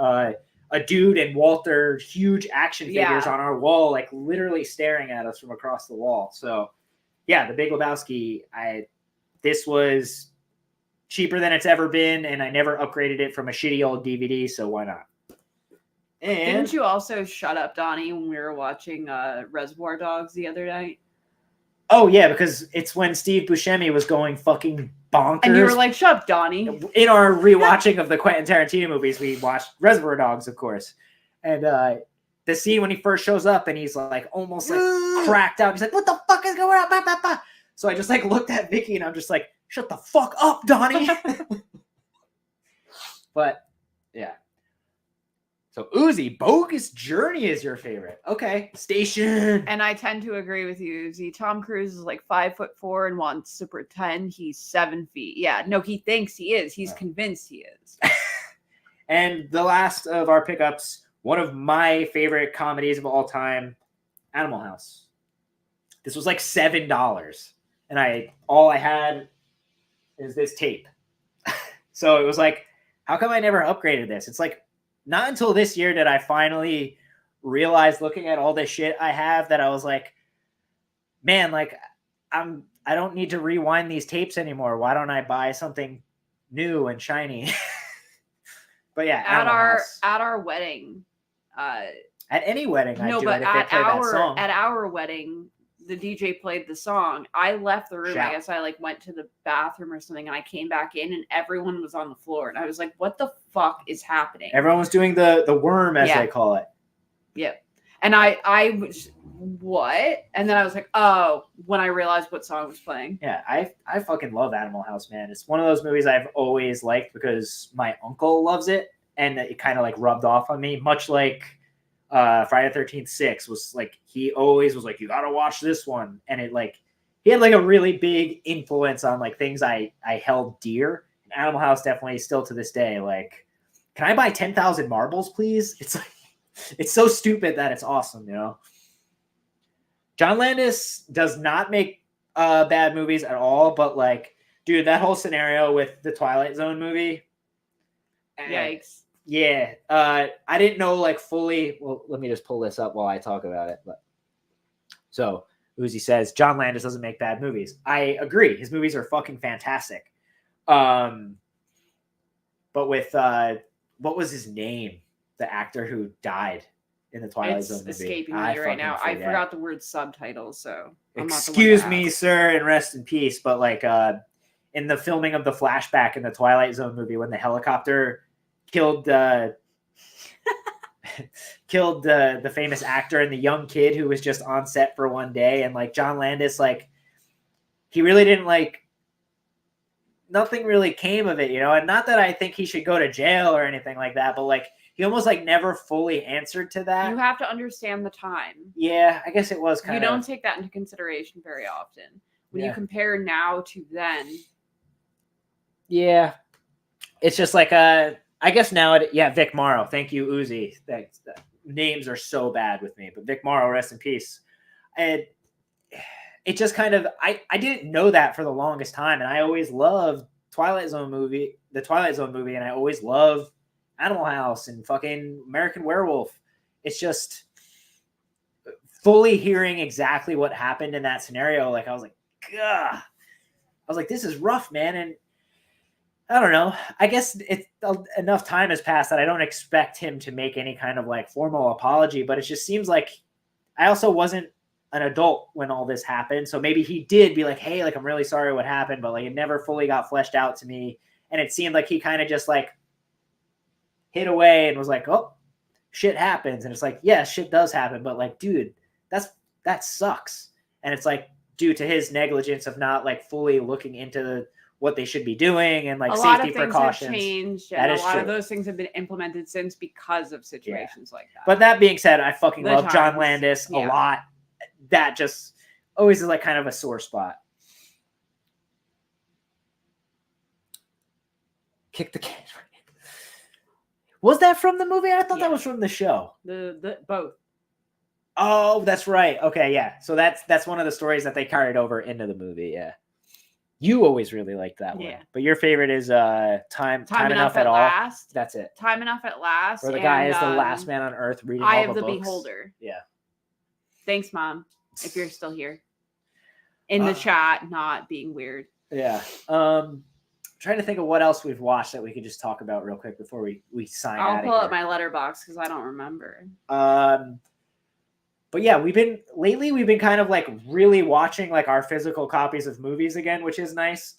S1: A dude and Walter, huge action figures on our wall, like literally staring at us from across the wall. So, yeah, the Big Lebowski. This was cheaper than it's ever been, and I never upgraded it from a shitty old DVD. So why not? And
S2: didn't you also shut up, Donnie, when we were watching Reservoir Dogs the other night?
S1: Oh, yeah, because it's when Steve Buscemi was going fucking bonkers.
S2: And you were like, shut up, Donnie.
S1: In our rewatching of the Quentin Tarantino movies, we watched Reservoir Dogs, of course. And the scene when he first shows up and he's like almost like cracked out. He's like, what the fuck is going on? Bah, bah, bah. So I just like looked at Vicky and I'm just like, shut the fuck up, Donnie. But, yeah. So Uzi, Bogus Journey is your favorite. Okay, Station.
S2: And I tend to agree with you, Uzi. Tom Cruise is like 5'4" and wants to pretend he's 7 feet. Yeah, no, he thinks he is. He's convinced he is.
S1: And the last of our pickups, one of my favorite comedies of all time, Animal House. This was like $7, and all I had is this tape. So it was like, how come I never upgraded this? It's like, not until this year did I finally realize, looking at all this shit I have, that I was like, man, like I don't need to rewind these tapes anymore. Why don't I buy something new and shiny? But yeah,
S2: at our wedding,
S1: at any wedding,
S2: no, but at our wedding, the DJ played the song. I left the room. I guess I like went to the bathroom or something, and I came back in, and everyone was on the floor, and I was like, "What the fuck is happening?"
S1: Everyone was doing the worm, as they call it.
S2: Yep. And I was, what? And then I was like, oh, when I realized what song was playing.
S1: Yeah, I fucking love Animal House, man. It's one of those movies I've always liked because my uncle loves it, and it kind of like rubbed off on me, much like Friday the 13th 6 was like, he always was like, you gotta watch this one. And it like, he had like a really big influence on like things I held dear. And Animal House definitely still to this day, like, can I buy 10,000 marbles, please? It's like, it's so stupid that it's awesome, you know? John Landis does not make bad movies at all, but like, dude, that whole scenario with the Twilight Zone movie,
S2: Yikes.
S1: Yeah. I didn't know like fully. Well, let me just pull this up while I talk about it. But so Uzi says John Landis doesn't make bad movies. I agree. His movies are fucking fantastic. But with what was his name? The actor who died in the Twilight Zone movie.
S2: Escaping me right now. I forgot the word subtitles, so
S1: excuse me, sir, and rest in peace. But like in the filming of the flashback in the Twilight Zone movie, when the helicopter killed killed the famous actor and the young kid who was just on set for one day, and like John Landis, like he really didn't like. Nothing really came of it, and not that I think he should go to jail or anything like that, but like he almost like never fully answered to that.
S2: You have to understand the time.
S1: Yeah, I guess it was kind of.
S2: You don't take that into consideration very often when you compare now to then.
S1: Yeah, it's just like I guess now Vic Morrow. Thank you, Uzi. Names are so bad with me, but Vic Morrow, rest in peace. And it just kind of I didn't know that for the longest time, and I always loved the Twilight Zone movie, and I always loved Animal House and fucking American Werewolf. It's just fully hearing exactly what happened in that scenario. Like I was like, gah. I was like, this is rough, man. And I don't know. I guess it's enough time has passed that I don't expect him to make any kind of like formal apology, but it just seems like I also wasn't an adult when all this happened. So maybe he did be like, hey, like, I'm really sorry what happened, but like it never fully got fleshed out to me. And it seemed like he kind of just like hid away and was like, oh, shit happens. And it's like, yeah, shit does happen. But like, dude, that sucks. And it's like due to his negligence of not like fully looking into what they should be doing and like safety precautions.
S2: Have changed, and a lot of those things have been implemented since because of situations like that.
S1: But that being said, I fucking love John Landis a lot. That just always is like kind of a sore spot. Kick the can. Was that from the movie? I thought that was from the show.
S2: The both.
S1: Oh, that's right. Okay, yeah. So that's one of the stories that they carried over into the movie. Yeah. You always really liked that one. But your favorite is Time Enough at
S2: Last.
S1: That's it.
S2: Time Enough at Last.
S1: Where the guy is the last man on earth reading
S2: Eye
S1: all
S2: of
S1: the
S2: the
S1: books.
S2: Beholder.
S1: Yeah.
S2: Thanks, Mom, if you're still here. In the chat, not being weird.
S1: Yeah. Trying to think of what else we've watched that we could just talk about real quick before we sign out.
S2: I'll pull up my letterbox because I don't remember.
S1: But yeah, we've been kind of like really watching like our physical copies of movies again, which is nice.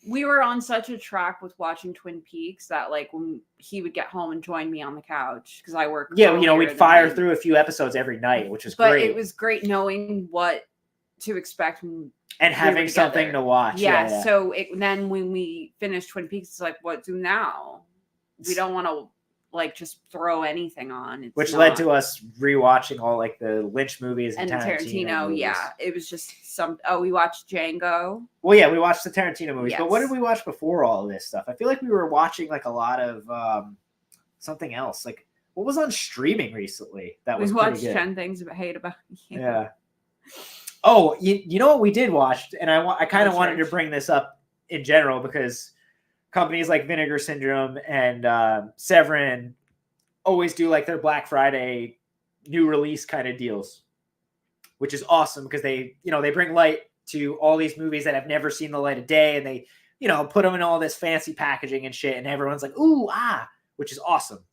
S2: We were on such a track with watching Twin Peaks that like when he would get home and join me on the couch because I work.
S1: Yeah, we'd fire through a few episodes every night, which was great.
S2: But it was great knowing what to expect and
S1: having something to watch.
S2: Yeah. So then when we finished Twin Peaks, it's like, what do now? We don't want to like just throw anything on.
S1: Which led to us rewatching all like the Lynch movies and Tarantino movies.
S2: Yeah, it was just we watched Django.
S1: Well, yeah, we watched the Tarantino movies, but what did we watch before all of this stuff? I feel like we were watching like a lot of something else. Like what was on streaming recently? That was pretty good.
S2: We watched 10 Things I Hate About You.
S1: Yeah. Oh, you know what we did watch, and I kind of wanted to bring this up in general because companies like Vinegar Syndrome and Severin always do like their Black Friday new release kind of deals, which is awesome because they bring light to all these movies that have never seen the light of day, and they put them in all this fancy packaging and shit, and everyone's like, ooh, which is awesome.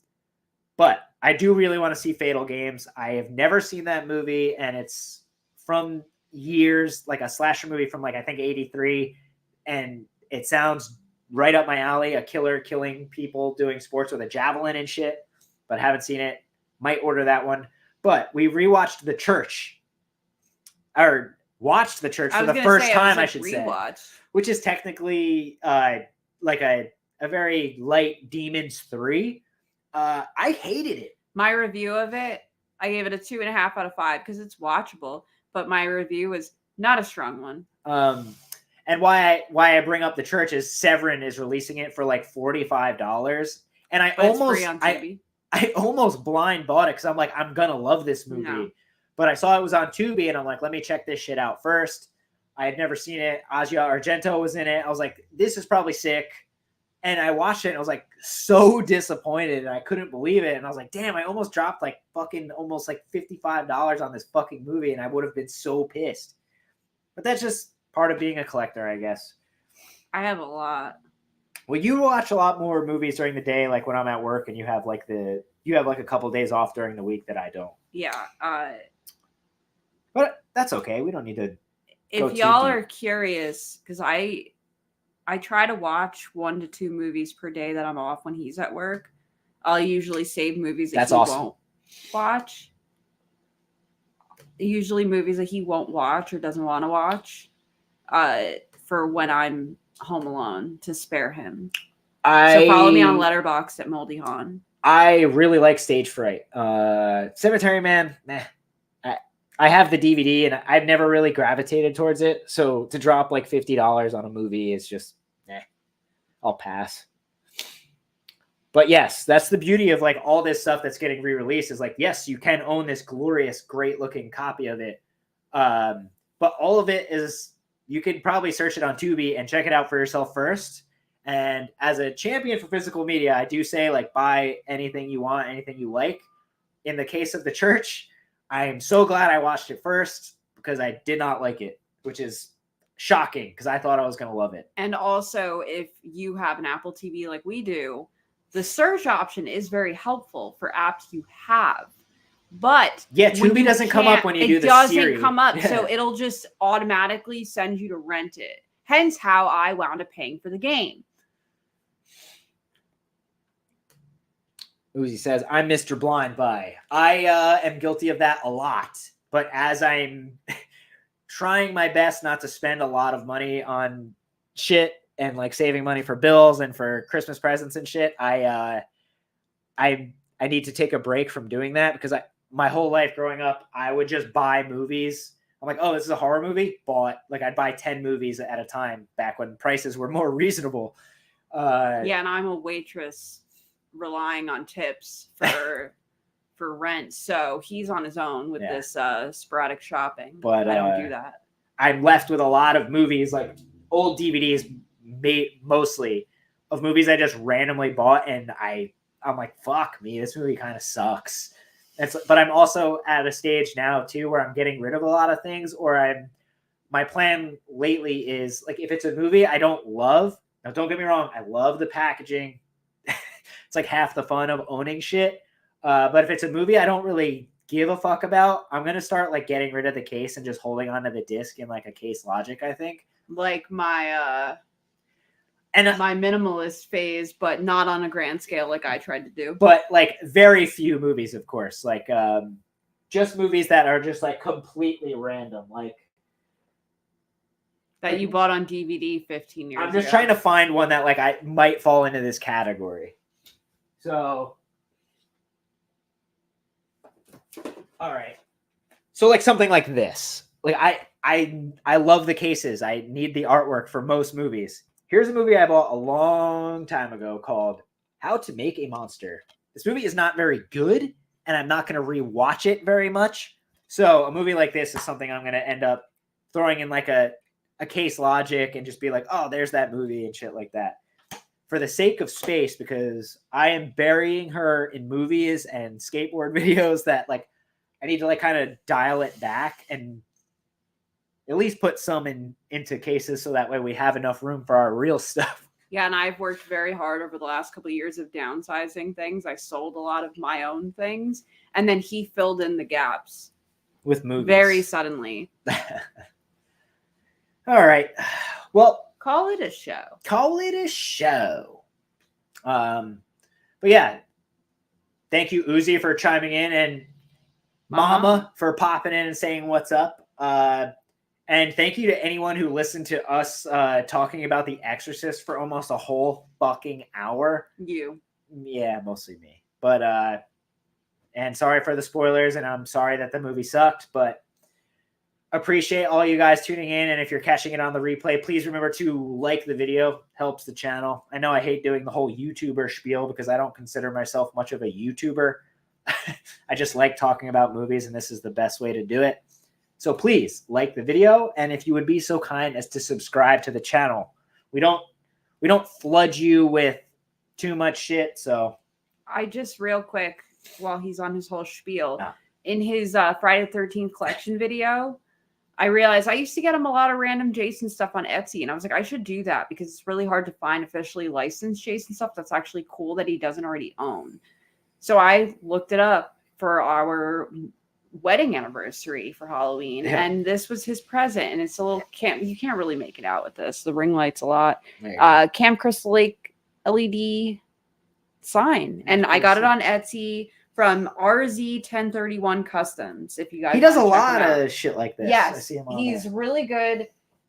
S1: But I do really want to see Fatal Games. I have never seen that movie, and it's from years, like a slasher movie from like I think 83, and it sounds right up my alley, a killer killing people doing sports with a javelin and shit, but haven't seen it. Might order that one. But we rewatched The Church, or watched The Church for the first time, I should say, which is technically like a very light Demons 3. I hated it.
S2: My review of it, I gave it a 2.5 out of 5 because it's watchable, but my review was not a strong one.
S1: And why I bring up The Church is Severin is releasing it for like $45, and I almost blind bought it because I'm like, I'm gonna love this movie. No. But I saw it was on Tubi, and I'm like, let me check this shit out first. I had never seen it. Asia Argento was in it. I was like, this is probably sick. And I watched it and I was like so disappointed and I couldn't believe it. And I was like, damn, I almost dropped like fucking almost like $55 on this fucking movie and I would have been so pissed. But that's just part of being a collector, I guess.
S2: I have a lot.
S1: Well, you watch a lot more movies during the day, like when I'm at work and you have like a couple of days off during the week that I don't.
S2: Yeah.
S1: But that's okay. We don't need to.
S2: If y'all are curious, because I try to watch 1 to 2 movies per day that I'm off when he's at work. I'll usually save movies that he won't watch. Usually movies that he won't watch or doesn't want to watch for when I'm home alone to spare him. So follow me on Letterboxd at Moldy Han.
S1: I really like Stage Fright. Cemetery Man, meh. I have the DVD and I've never really gravitated towards it. So to drop like $50 on a movie is just, I'll pass. But yes, that's the beauty of like all this stuff that's getting re-released is like, yes, you can own this glorious, great looking copy of it. But all of it is, you could probably search it on Tubi and check it out for yourself first. And as a champion for physical media, I do say like, buy anything you want, anything you like. In the case of The Church, I am so glad I watched it first because I did not like it, which is shocking because I thought I was going to love it.
S2: And also, if you have an Apple TV like we do, the search option is very helpful for apps you have. But
S1: yeah, Tubi doesn't come up when you do the series.
S2: It doesn't come up, so it'll just automatically send you to rent it. Hence how I wound up paying for the game.
S1: Uzi says, I'm Mr. Blind Buy. I am guilty of that a lot. But as I'm trying my best not to spend a lot of money on shit and like saving money for bills and for Christmas presents and shit, I need to take a break from doing that because my whole life growing up, I would just buy movies. I'm like, oh, this is a horror movie? Bought. Like I'd buy 10 movies at a time back when prices were more reasonable.
S2: Yeah, and I'm a waitress relying on tips for rent, so he's on his own with this sporadic shopping. But I don't do that.
S1: I'm left with a lot of movies, like old DVDs, mostly of movies I just randomly bought, and I'm like, fuck me, this movie kind of sucks. But I'm also at a stage now too where I'm getting rid of a lot of things, or my plan lately is like if it's a movie I don't love. Now, don't get me wrong, I love the packaging. It's like half the fun of owning shit. But if it's a movie I don't really give a fuck about, I'm going to start like getting rid of the case and just holding onto the disc in like a Case Logic, I think.
S2: Like my minimalist phase, but not on a grand scale like I tried to do.
S1: But like very few movies, of course. Like just movies that are just like completely random. Like
S2: that you bought on DVD 15 years ago.
S1: I'm just trying to find one that like I might fall into this category. So, all right. So like something like this. Like I love the cases. I need the artwork for most movies. Here's a movie I bought a long time ago called How to Make a Monster. This movie is not very good, and I'm not going to rewatch it very much. So a movie like this is something I'm going to end up throwing in like a Case Logic and just be like, oh, there's that movie and shit like that. For the sake of space, because I am burying her in movies and skateboard videos that like I need to like kind of dial it back and at least put some into cases so that way we have enough room for our real stuff.
S2: Yeah, and I've worked very hard over the last couple of years of downsizing things. I sold a lot of my own things, and then he filled in the gaps
S1: with movies
S2: very suddenly.
S1: All right. Well,
S2: call it a show.
S1: But yeah, thank you, Uzi, for chiming in, and Mama for popping in and saying what's up. And thank you to anyone who listened to us talking about The Exorcist for almost a whole fucking hour.
S2: You.
S1: Yeah, mostly me. But and sorry for the spoilers, and I'm sorry that the movie sucked, but appreciate all you guys tuning in. And if you're catching it on the replay, please remember to like the video. Helps the channel. I know I hate doing the whole YouTuber spiel because I don't consider myself much of a YouTuber. I just like talking about movies, and this is the best way to do it. So please like the video, and if you would be so kind as to subscribe to the channel. We don't we don't flood you with too much shit. So
S2: I just real quick while he's on his whole spiel
S1: Ah.
S2: in his Friday the 13th collection video, I realized I used to get him a lot of random Jason stuff on Etsy, and I was like, I should do that because it's really hard to find officially licensed Jason stuff that's actually cool that he doesn't already own. So I looked it up for our wedding anniversary for Halloween, and this was his present. And it's a little you can't really make it out with this. The ring light's a lot. Cam Crystal Lake LED sign, and I got it on Etsy from RZ1031 Customs. If you guys,
S1: he does a lot of shit like this.
S2: Yes,
S1: I see him on
S2: he's
S1: there.
S2: really good.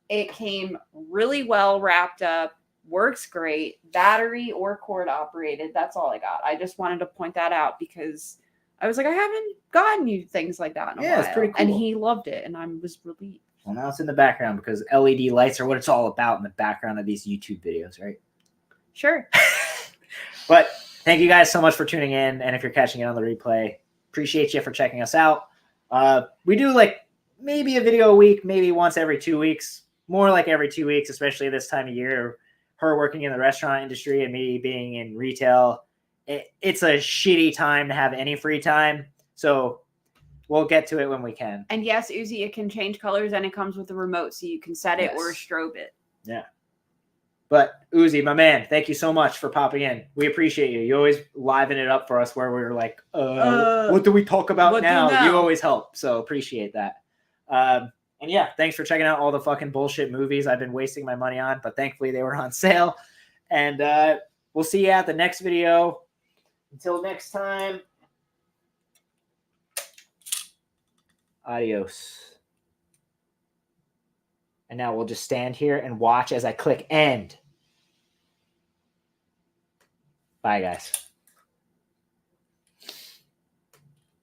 S2: It came really well wrapped up. Works great. Battery or cord operated. That's all I got. I just wanted to point that out because I was like, I haven't gotten you things like that in a while.
S1: It's pretty cool.
S2: And he loved it, and I was relieved.
S1: Well, now it's in the background because LED lights are what it's all about in the background of these YouTube videos, right?
S2: Sure.
S1: But thank you guys so much for tuning in. And if you're catching it on the replay, appreciate you for checking us out. We do like maybe a video a week, maybe once every 2 weeks, more like every 2 weeks, especially this time of year. Her working in the restaurant industry and me being in retail, it's a shitty time to have any free time. So we'll get to it when we can.
S2: And yes, Uzi, it can change colors and it comes with a remote, so you can set it or strobe it.
S1: Yeah. But Uzi, my man, thank you so much for popping in. We appreciate you. You always liven it up for us where we were like, what do we talk about now? You always help. So appreciate that. And yeah, thanks for checking out all the fucking bullshit movies I've been wasting my money on, but thankfully they were on sale. And we'll see you at the next video. Until next time, adios. And now we'll just stand here and watch as I click end. Bye, guys.